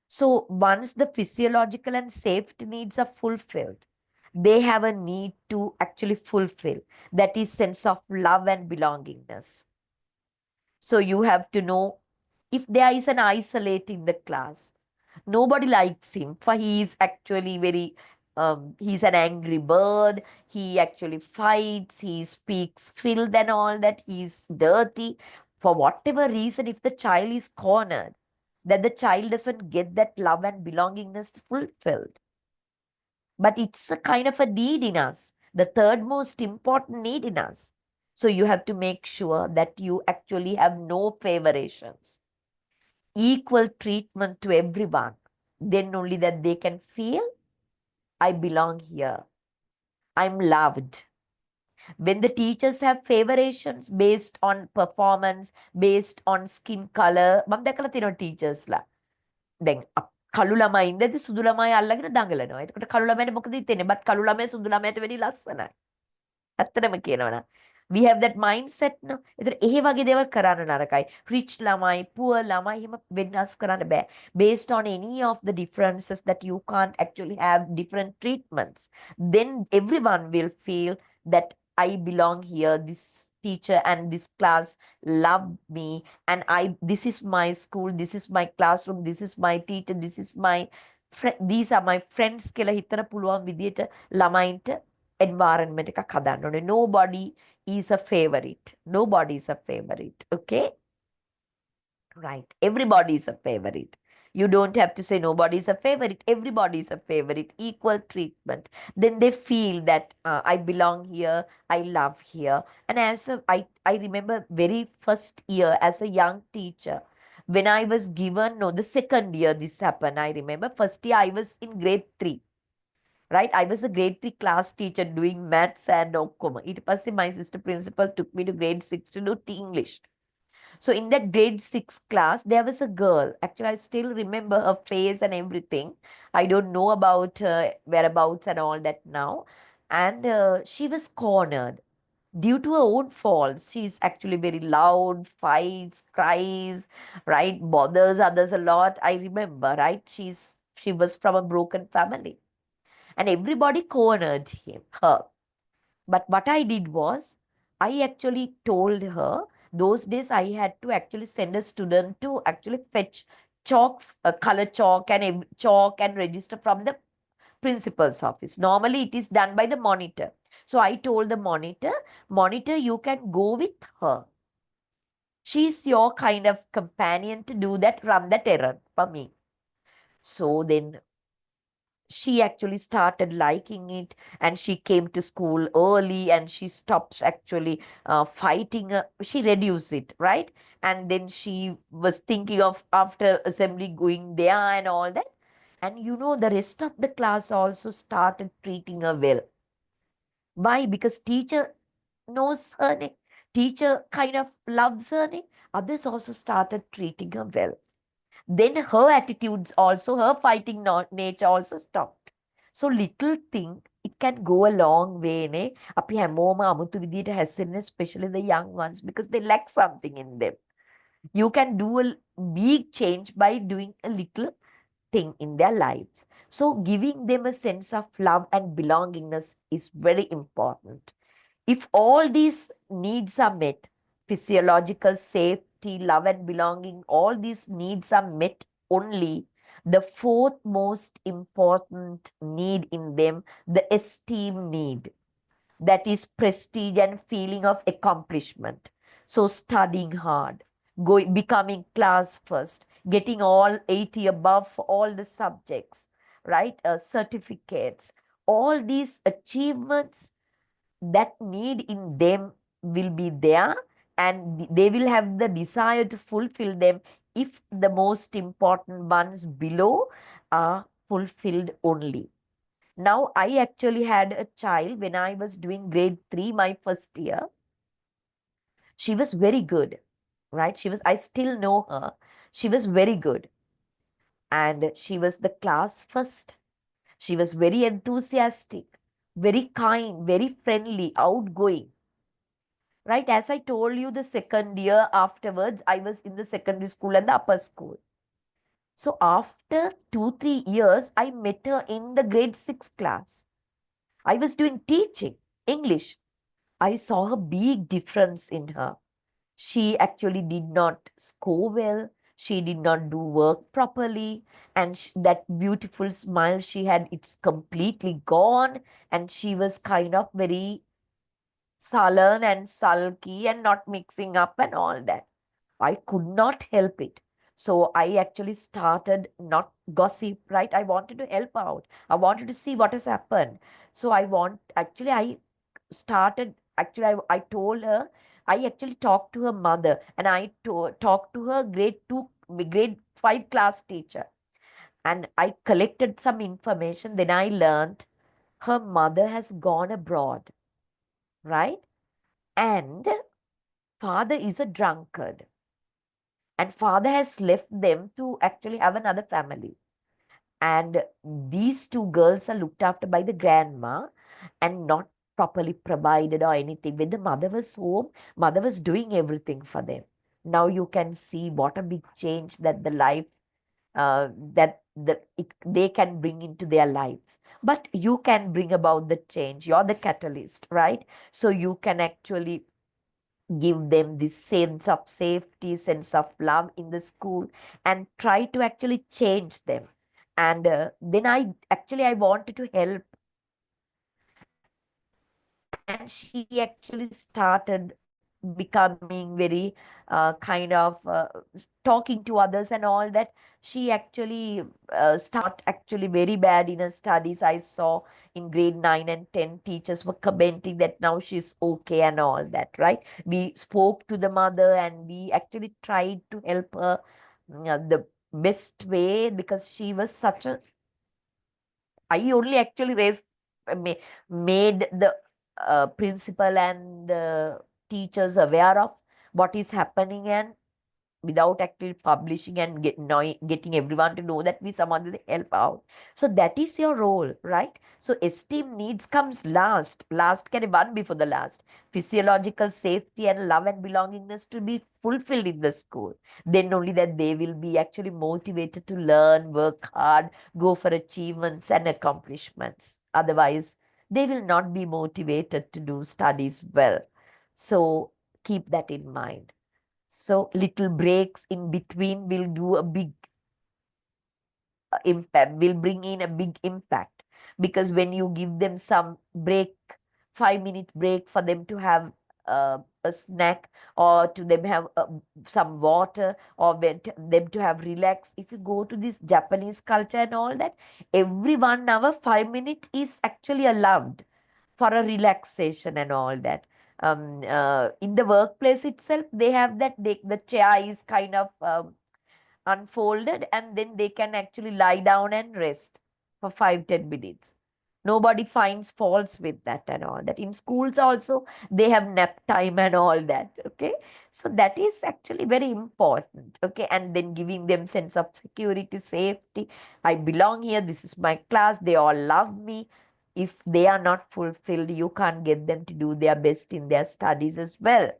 So once the physiological and safety needs are fulfilled, they have a need to actually fulfill. That is sense of love and belongingness. So you have to know if there is an isolate in the class, Nobody likes him, for he is actually very, he's an angry bird. He actually fights, he speaks filth and all that, he's dirty. For whatever reason, if the child is cornered, that the child doesn't get that love and belongingness fulfilled. But it's a kind of a need in us, the third most important need in us. So you have to make sure that you actually have no favoritions, equal treatment to everyone. Then only that they can feel, I belong here, I'm loved. When the teachers have favoritions based on performance, based on skin color, මම දැකලා තියෙනවා teachersලා. දැන් කළු ළමයි ඉඳදී සුදු ළමයි අල්ලගෙන දඟලනවා. එතකොට කළු ළමයට මොකද හිතෙන්නේ? බත් කළු ළමයා සුදු ළමයට වැඩි ලස්සනයි. ඇත්තටම කියනවනම් we have that mindset no. ඒතර එහෙ වගේ දේවල් කරන්න නරකයි. rich ළමයි, poor ළමයි එහෙම වෙනස් කරන්න බෑ. Based on any of the differences that you can't actually have different treatments. Then everyone will feel that I belong here. This teacher and this class love me, and this is my school, this is my classroom, this is my teacher, this is my these are my friends කියලා හිතන පුළුවන් විදියට ළමයින්ට environment එකක් හදන්න ඕනේ. Nobody is a favorite. Nobody is a favorite. Okay? Right. Everybody is a favorite. You don't have to say nobody is a favorite. Everybody is a favorite. Equal treatment. Then they feel that I belong here. I love here. And I remember very first year as a young teacher, when I was given, no, the second year this happened. I remember first year I was in grade 3. Right? I was a grade 3 class teacher doing maths and okkoma. ඊට පස්සේ my sister principal took me to grade 6 to do English. So in that grade 6 class, there was a girl. Actually, I still remember her face and everything. I don't know about her whereabouts and all that now. And she was cornered due to her own faults. She's actually very loud, fights, cries, right? Bothers others a lot. I remember, right? She was from a broken family. And everybody cornered her. But what I did was, I actually told her, those days I had to actually send a student to actually fetch chalk, color chalk and register from the principal's office. Normally it is done by the monitor. So I told the monitor, you can go with her. She's your kind of companion to do that, run that errand for me. So then she actually started liking it, and she came to school early, and she stops actually fighting. She reduced it, right? And then she was thinking of after assembly going there and all that. And the rest of the class also started treating her well. Why? Because teacher knows her name. Teacher kind of loves her name. Others also started treating her well. Then her attitudes also, her fighting nature also stopped. So little thing, it can go a long way. Ne? අපි හැමෝම අමුතු විදියට හැසිරෙන, especially the young ones, because they lack something in them. You can do a big change by doing a little thing in their lives. So giving them a sense of love and belongingness is very important. If all these needs are met, physiological, safety, love and belonging, all these needs are met only, the fourth most important need in them, the esteem need, that is prestige and feeling of accomplishment. So studying hard, becoming class first, getting all 80 above for all the subjects, right? Certificates, all these achievements, that need in them will be there, and they will have the desire to fulfill them if the most important ones below are fulfilled only. Now, I actually had a child when I was doing grade 3, my first year. She was very good, right? I still know her. She was very good. And she was the class first. She was very enthusiastic, very kind, very friendly, outgoing. Right? As I told you, the second year afterwards, I was in the secondary school and the upper school. So after 2-3 years, I met her in the grade 6 class. I was doing teaching English. I saw a big difference in her. She actually did not score well. She did not do work properly, and that beautiful smile she had, it's completely gone, and she was kind of very sullen and sulky and not mixing up and all that. I could not help it. So I actually started not gossip, right? I wanted to help out. I wanted to see what has happened. So I started, I told her, I actually talked to her mother, and I talked to her grade 5 class teacher. And I collected some information. Then I learned her mother has gone abroad, right? And father is a drunkard, and father has left them to actually have another family, and these two girls are looked after by the grandma and not properly provided or anything. When the mother was home, mother was doing everything for them. Now you can see what a big change that the life they can bring into their lives. But you can bring about the change. You're the catalyst, right? So you can actually give them this sense of safety, sense of love in the school, and try to actually change them. And then I wanted to help, and she actually started becoming very kind of talking to others and all that. She actually actually very bad in her studies. I saw in grade 9 and 10 teachers were commenting that now she's okay and all that, right? We spoke to the mother and we actually tried to help her the best way, because she was such a I only actually made the principal and the teachers aware of what is happening, and without actually publishing and getting everyone to know that we someone help out. So that is your role, right? So esteem needs comes last can one before the last. Physiological safety and love and belongingness to be fulfilled in the school, then only that they will be actually motivated to learn, work hard, go for achievements and accomplishments. Otherwise they will not be motivated to do studies well. So keep that in mind. So little breaks in between will do a big impact, will bring in a big impact. Because when you give them some break, 5-minute break for them to have a snack, or to them have some water, or them to have relax. If you go to this Japanese culture and all that, every 1 hour, 5 minutes is actually allowed for a relaxation and all that. In the workplace itself, they have that the chair is kind of unfolded, and then they can actually lie down and rest for 5-10 minutes. Nobody finds faults with that and all that. In schools also, they have nap time and all that. Okay, so that is actually very important. Okay, and then giving them sense of security, safety. I belong here. This is my class. They all love me. If they are not fulfilled, you can't get them to do their best in their studies as well.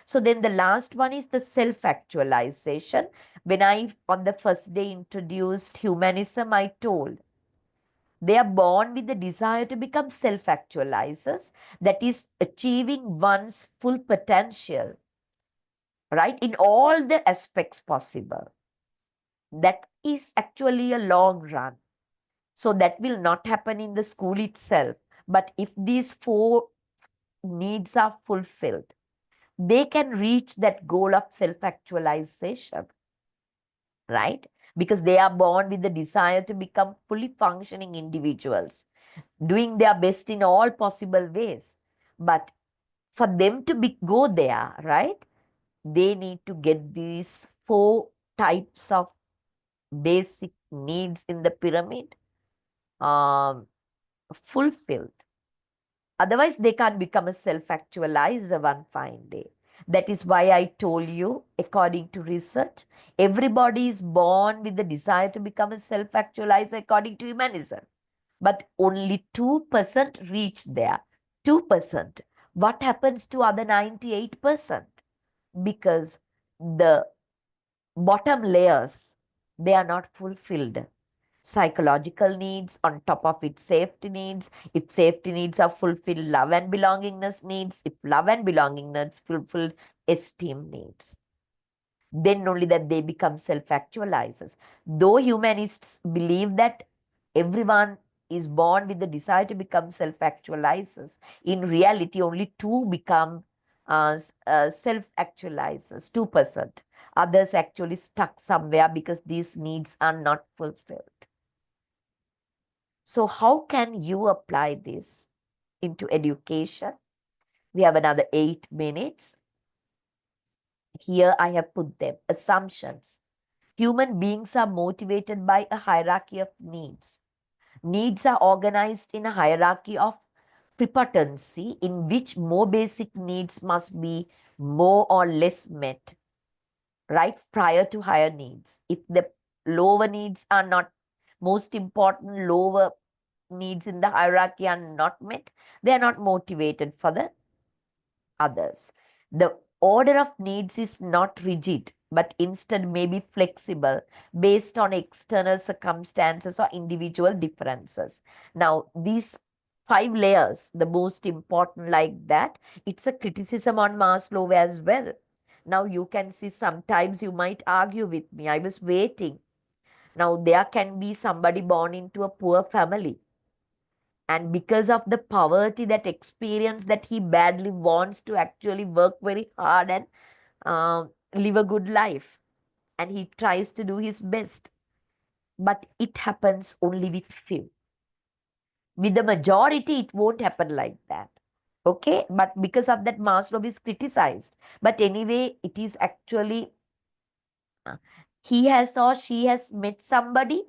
So then the last one is the self-actualization. When I, on the first day, introduced humanism, I told they are born with the desire to become self-actualizers, that is achieving one's full potential, right, in all the aspects possible. That is actually a long run. So that will not happen in the school itself. But if these 4 needs are fulfilled, they can reach that goal of self-actualization, right? Because they are born with the desire to become fully functioning individuals, doing their best in all possible ways. But for them to go there, right, they need to get these 4 types of basic needs in the pyramid fulfilled. Otherwise, they can't become a self-actualizer one fine day. That is why I told you, according to research, everybody is born with the desire to become a self-actualizer according to humanism. But only 2% reach there. 2%. What happens to other 98%? Because the bottom layers, they are not fulfilled. Psychological needs, on top of it safety needs. If safety needs are fulfilled, love and belongingness needs. If love and belongingness fulfilled, esteem needs. then only that they become self-actualizers. Though humanists believe that everyone is born with the desire to become self-actualizers, in reality, only two become self-actualizers, 2%. Others actually stuck somewhere because these needs are not fulfilled. So how can you apply this into education? We have another 8 minutes. Here I have put them. Assumptions. Human beings are motivated by a hierarchy of needs. Needs are organized in a hierarchy of prepotency in which more basic needs must be more or less met, right, prior to higher needs. If the lower needs are not most important, lower needs in the hierarchy are not met, they are not motivated for the others. The order of needs is not rigid, but instead may be flexible based on external circumstances or individual differences. Now, these 5 layers, the most important like that, it's a criticism on Maslow as well. Now, you can see sometimes you might argue with me. I was waiting. Now, there can be somebody born into a poor family, and because of the poverty, that experience, that he badly wants to actually work very hard and live a good life, and he tries to do his best, but it happens only with few. With the majority it won't happen like that. Okay, but because of that, Maslow is criticized, but anyway, it is actually he has or she has met somebody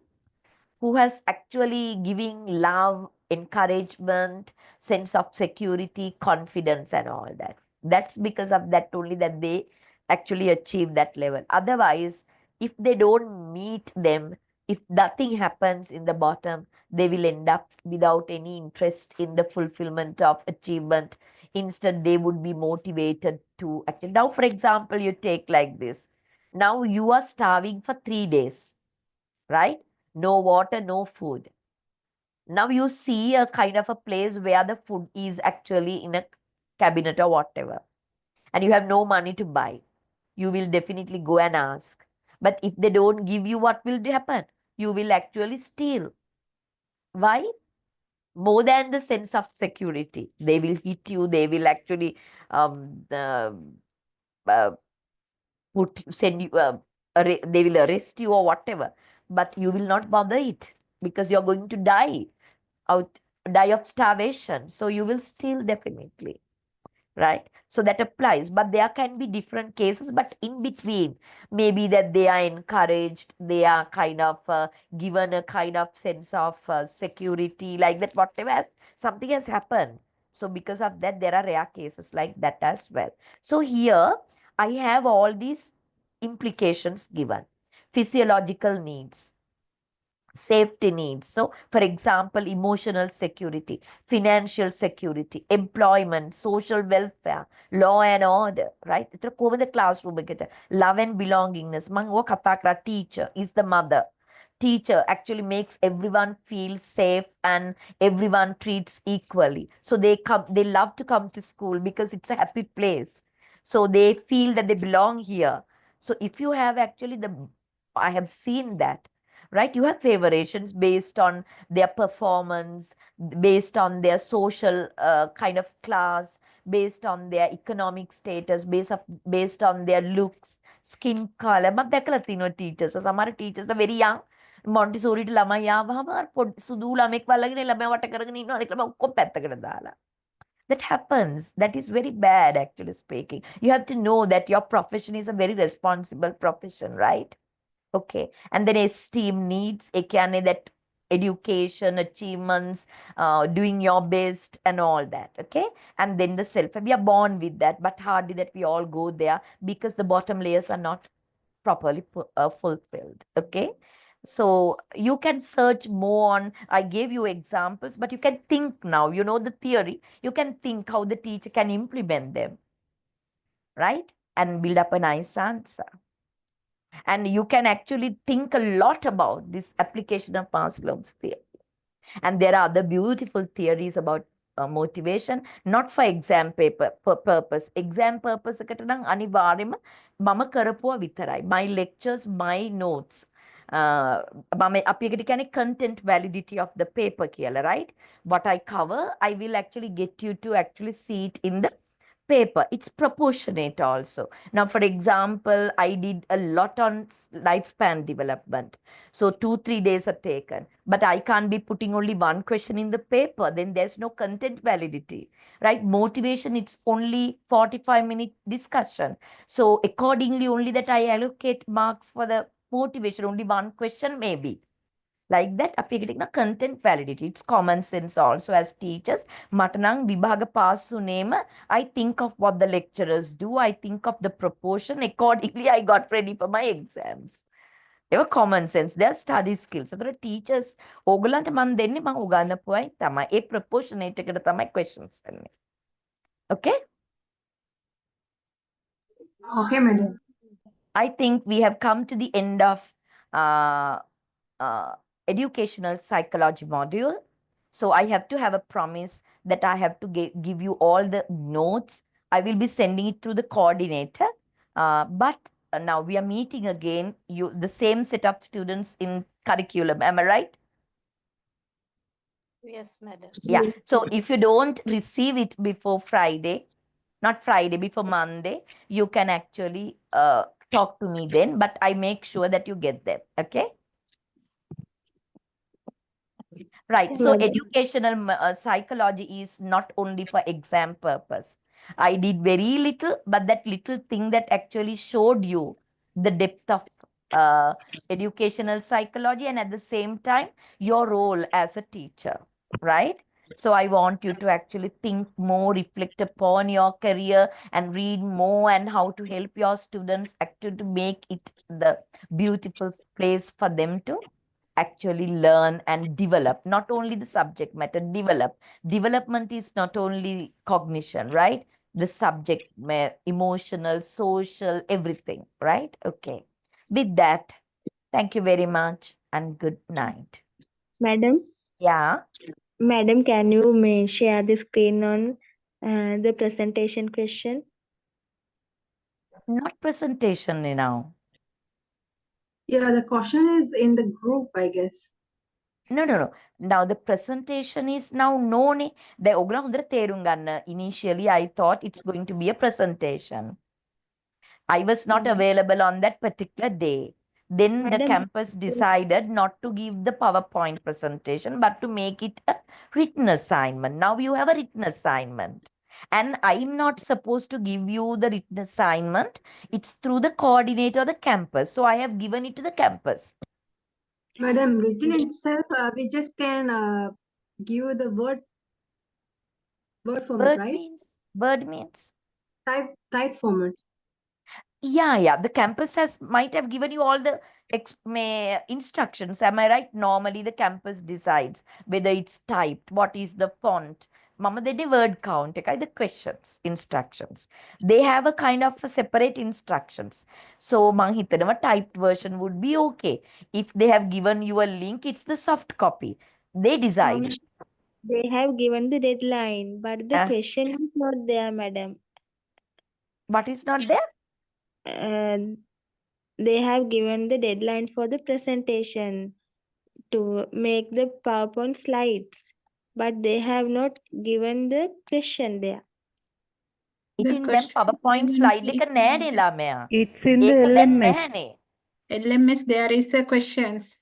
who has actually giving love, encouragement, sense of security, confidence, and all that. That's because of that only that they actually achieve that level. Otherwise, if they don't meet them, if nothing happens in the bottom, they will end up without any interest in the fulfillment of achievement. Instead, they would be motivated to actually. Now, for example, you take like this. Now you are starving for 3 days, right? No water, no food. Now you see a kind of a place where the food is actually in a cabinet or whatever, and you have no money to buy. You will definitely go and ask. But if they don't give you, what will happen? You will actually steal. Why? More than the sense of security. They will hit you, they will actually um, uh, uh, send you, they will arrest you or whatever. But you will not bother it because you're going to out die of starvation, so you will still definitely, right? So that applies, but there can be different cases, but in between, maybe that they are encouraged, they are kind of given a kind of sense of security, like that, whatever something has happened. So because of that, there are rare cases like that as well. So here I have all these implications given. Physiological needs, safety needs. So, for example, emotional security, financial security, employment, social welfare, law and order, right? It's a the classroom love and belongingness. Mang teacher is the mother. Teacher actually makes everyone feel safe and everyone treats equally. So they love to come to school because it's a happy place. So they feel that they belong here. So if you have actually I have seen that, right? You have favorations based on their performance, based on their social kind of class, based on their economic status, based on their looks, skin color. මම දැකලා තියෙනවා teachers. සමහර teachers very young. මොන්ටිසෝරිට ළමයි ආවම සුදු ළමෙක් වල්ලගෙන ළමයා වට කරගෙන ඉන්නවා. අනික ළමයා ඔක්කොම පැත්තකට දාලා. That happens. That is very bad, actually speaking. You have to know that your profession is a very responsible profession, right? Okay. And then esteem needs, that education, achievements, doing your best and all that. Okay. And then the self. We are born with that, but hardly that we all go there because the bottom layers are not properly fulfilled. Okay. So you can search more on, I gave you examples, but you can think now, you know the theory, you can think how the teacher can implement them, right? And build up a nice answer. And you can actually think a lot about this application of Maslow's theory. And there are other beautiful theories about motivation, not for exam paper purpose. Exam purpose එකට නම් අනිවාර්යයෙන්ම මම කරපුවා විතරයි. My lectures, my notes. අපි එකට කියන්නේ content validity of the paper කියලා, right? What I cover, I will actually get you to actually see it in the paper. It's proportionate also. Now, for example, I did a lot on lifespan development. So 2-3 days are taken, but I can't be putting only one question in the paper. Then there's no content validity, right? Motivation, it's only 45-minute discussion. So accordingly, only that I allocate marks for the motivation, only one question maybe. Like that, අපි එකට කියන content validity. It's common sense also as teachers. මට නම් විභාග pass වුණේම I think of what the lecturers do. I think of the proportion. Accordingly, I got ready for my exams. ඒවා common sense. They are study skills. ඒතර teachers ඕගලන්ට මම දෙන්නේ මම උගන්වපුවයි තමයි. ඒ proportionate එකට තමයි questions දෙන්නේ. Okay? Okay, madam. I think we have come to the end of uh, educational psychology module. So I have to have a promise that I have to give you all the notes. I will be sending it through the coordinator. But now we are meeting again, the same set of students in curriculum. Am I right? Yes, madam. Yeah. So if you don't receive it before Friday, not Friday, before Monday, you can actually talk to me then, but I make sure that you get them. Okay? Right. So educational psychology is not only for exam purpose. I did very little, but that little thing that actually showed you the depth of educational psychology and at the same time, your role as a teacher, right? So I want you to actually think more, reflect upon your career and read more and how to help your students actually to make it the beautiful place for them to actually learn and develop, not only the subject matter, develop. Development is not only cognition, right? The subject, emotional, social, everything, right? Okay. With that, thank you very much and good night. Madam, Yeah. Madam, can you may share the screen on the presentation question? Not presentation now. Yeah, the question is in the group, I guess. No. Now the presentation is now known. The ඔගොල්ලෝ හොඳට තේරුම් ගන්න. Initially, I thought it's going to be a presentation. I was not available on that particular day. Then the Madam, campus decided not to give the PowerPoint presentation, but to make it a written assignment. Now you have a written assignment. And I'm not supposed to give you the written assignment. It's through the coordinator of the campus. So I have given it to the campus. Madam, written itself, we just can give the word format, right? Word means? Type format. Yeah. The campus might have given you all the instructions. Am I right? Normally, the campus decides whether it's typed, what is the font. Mama, they word count, the questions, instructions. They have a kind of a separate instructions. So, mang hitanama typed version would be okay. If they have given you a link, it's the soft copy. They decide. They have given the deadline, but the question is not there, madam. What is not there? They have given the deadline for the presentation to make the PowerPoint slides, but they have not given the question there. ඉතින් දැන් PowerPoint slide එක නෑනේ ළමයා. It's in the ඒක දැන් LMS. නැහැනේ. LMS, there is a questions.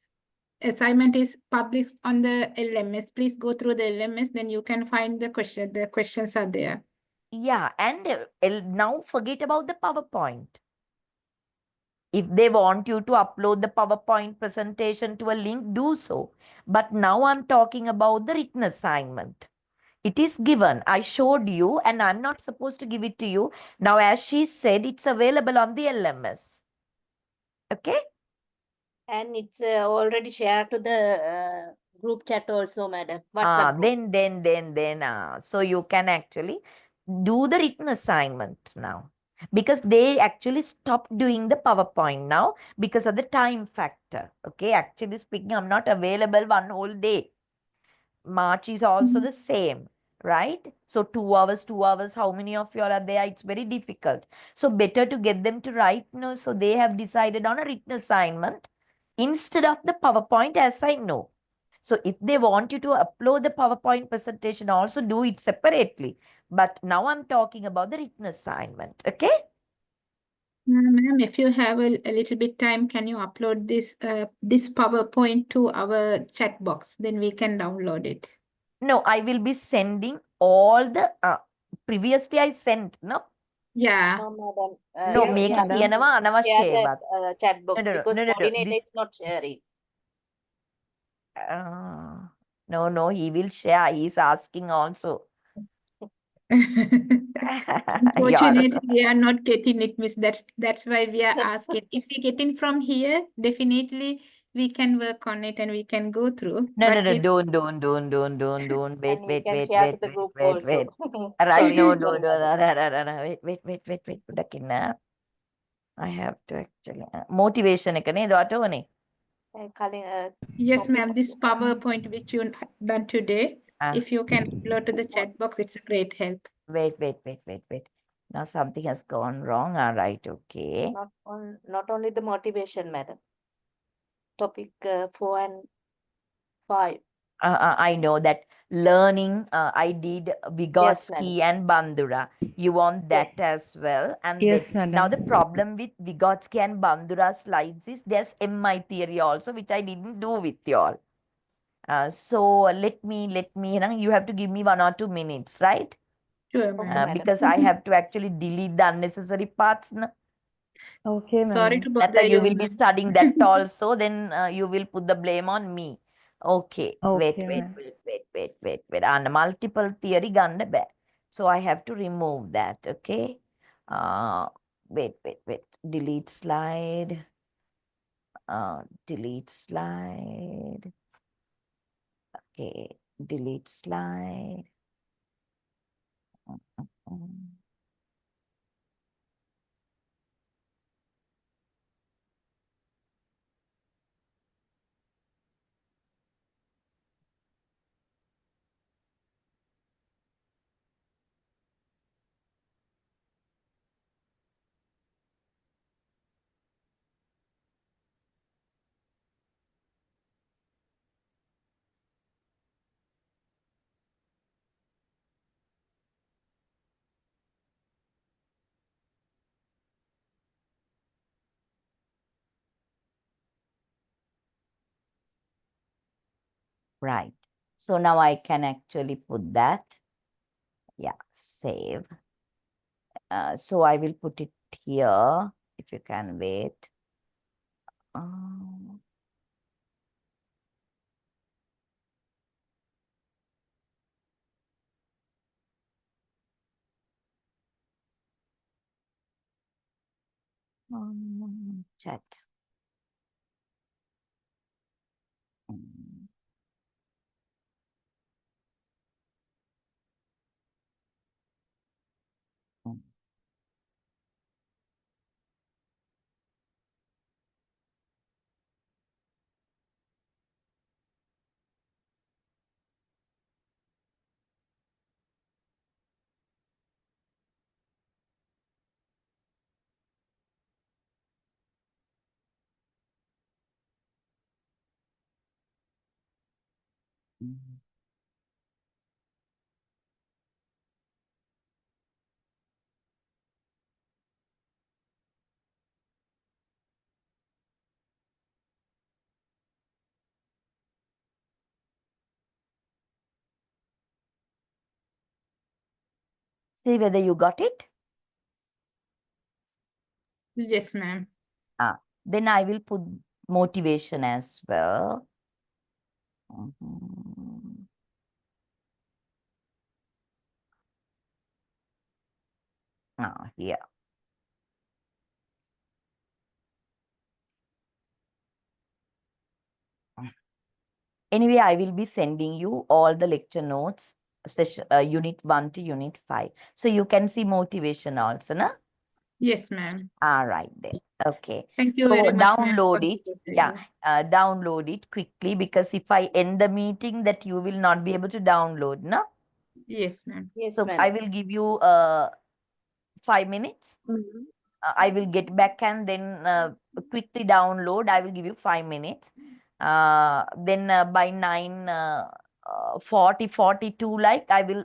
Assignment is published on the LMS. Please go through the LMS, then you can find the question. The questions are there. Yeah, and now forget about the PowerPoint. If they want you to upload the PowerPoint presentation to a link, do so. But now I'm talking about the written assignment. It is given. I showed you and I'm not supposed to give it to you. Now, as she said, it's available on the LMS. Okay? And it's already shared to the group chat also, madam. WhatsApp group. Then, so you can actually do the written assignment now. Because they actually stopped doing the PowerPoint now because of the time factor. Okay, actually speaking, I'm not available one whole day. March is also the same. right? So 2 hours, how many of you all are there? It's very difficult. So better to get them to write, so they have decided on a written assignment instead of the PowerPoint, as I know. So if they want you to upload the PowerPoint presentation, also do it separately. But now I'm talking about the written assignment, okay? Ma'am, if you have a little bit time, can you upload this PowerPoint to our chat box? Then we can download it. No, I will be sending all the, previously I sent, no? Yeah. No, madam. No, We මේක have to තියෙනවා share අනවශ්‍යයි. the chat box No, because no, no, coordinator this, is not sharing. no, he will share. He is asking also. Unfortunately, we are not getting it, miss. That's why we are asking. If we get in from here, definitely we can work on it and we can go through. No, But with don't. Wait, And we wait, can wait, share to wait, the wait, group wait, also. wait. Right, Sorry, no, sorry, madam. wait. Pudakina. I have to actually, motivation එක නේද වටවනේ? Calling a yes, topic. ma'am, this PowerPoint which you done today, if you can upload to the chat box, it's a great help. Wait. Now something has gone wrong. All right, okay. Not only the motivation, madam. Topic 4 and 5. I know that learning, I did Yes, Vygotsky and Bandura. You want that as well. And Yes, then now madam. the problem with Vygotsky and Bandura slides is there's MI theory also, which I didn't do with you all. So let me, you have to give me 1 or 2 minutes, right? Sure, Okay, ma'am. madam. Because I have to actually delete the unnecessary parts. Okay, Sorry madam. to bother That you you, will be ma'am. studying that also, then you will put the blame on me. Okay, Okay, wait. ma'am. And multiple theory ganda bad. So I have to remove that, okay? Wait. Delete slide. Delete slide. Okay, delete slide. Right. So now I can actually put that. Yeah, save. So I will put it here, if you can wait. Um, chat. Mm, mm. Mm. See whether you got it. Yes, ma'am. Then I will put motivation as well. Mhm. Here. Anyway, I will be sending you all the lecture notes, session, unit 1 to unit 5. So you can see motivation also, na? Yes, ma'am. All right then. Okay. Thank you So very much, ma'am, for download the it. tutorial. Yeah, download it quickly because if I end the meeting, that you will not be able to download, no? Yes, ma'am. Yes, So madam. I will give you 5 minutes. Mhm. I will get back and then quickly download. I will give you 5 minutes. Then by 9:42, like I will.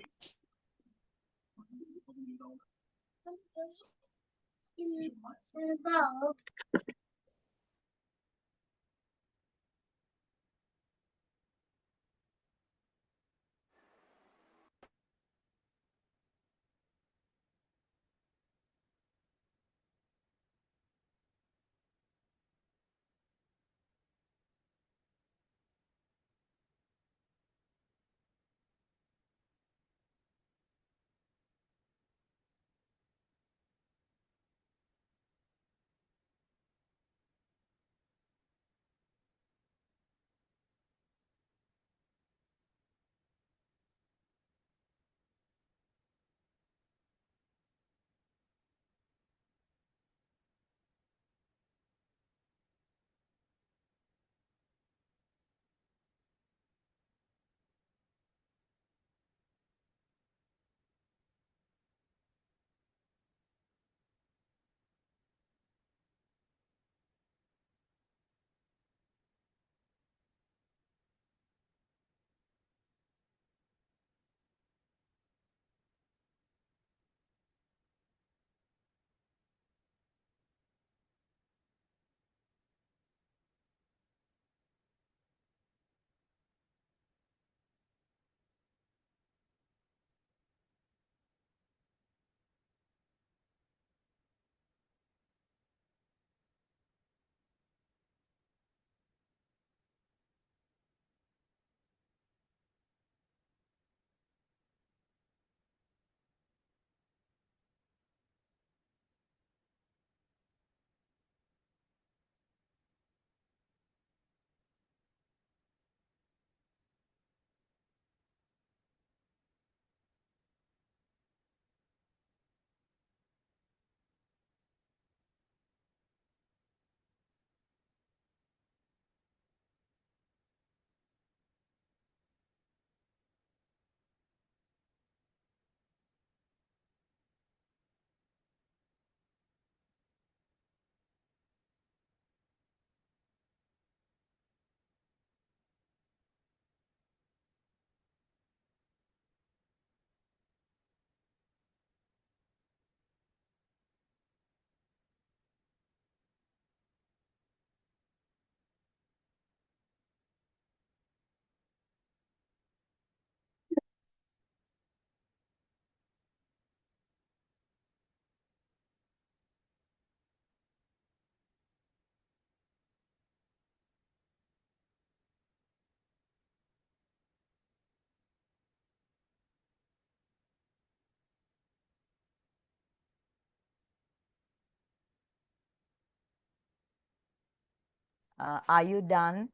Are you done?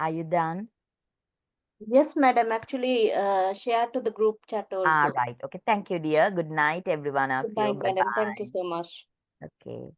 Are you done? Yes, madam. Actually, share to the group chat also. Right. Okay. Thank you, dear. Good night, everyone of Good you. night, madam. Thank Bye-bye. you so much. Okay.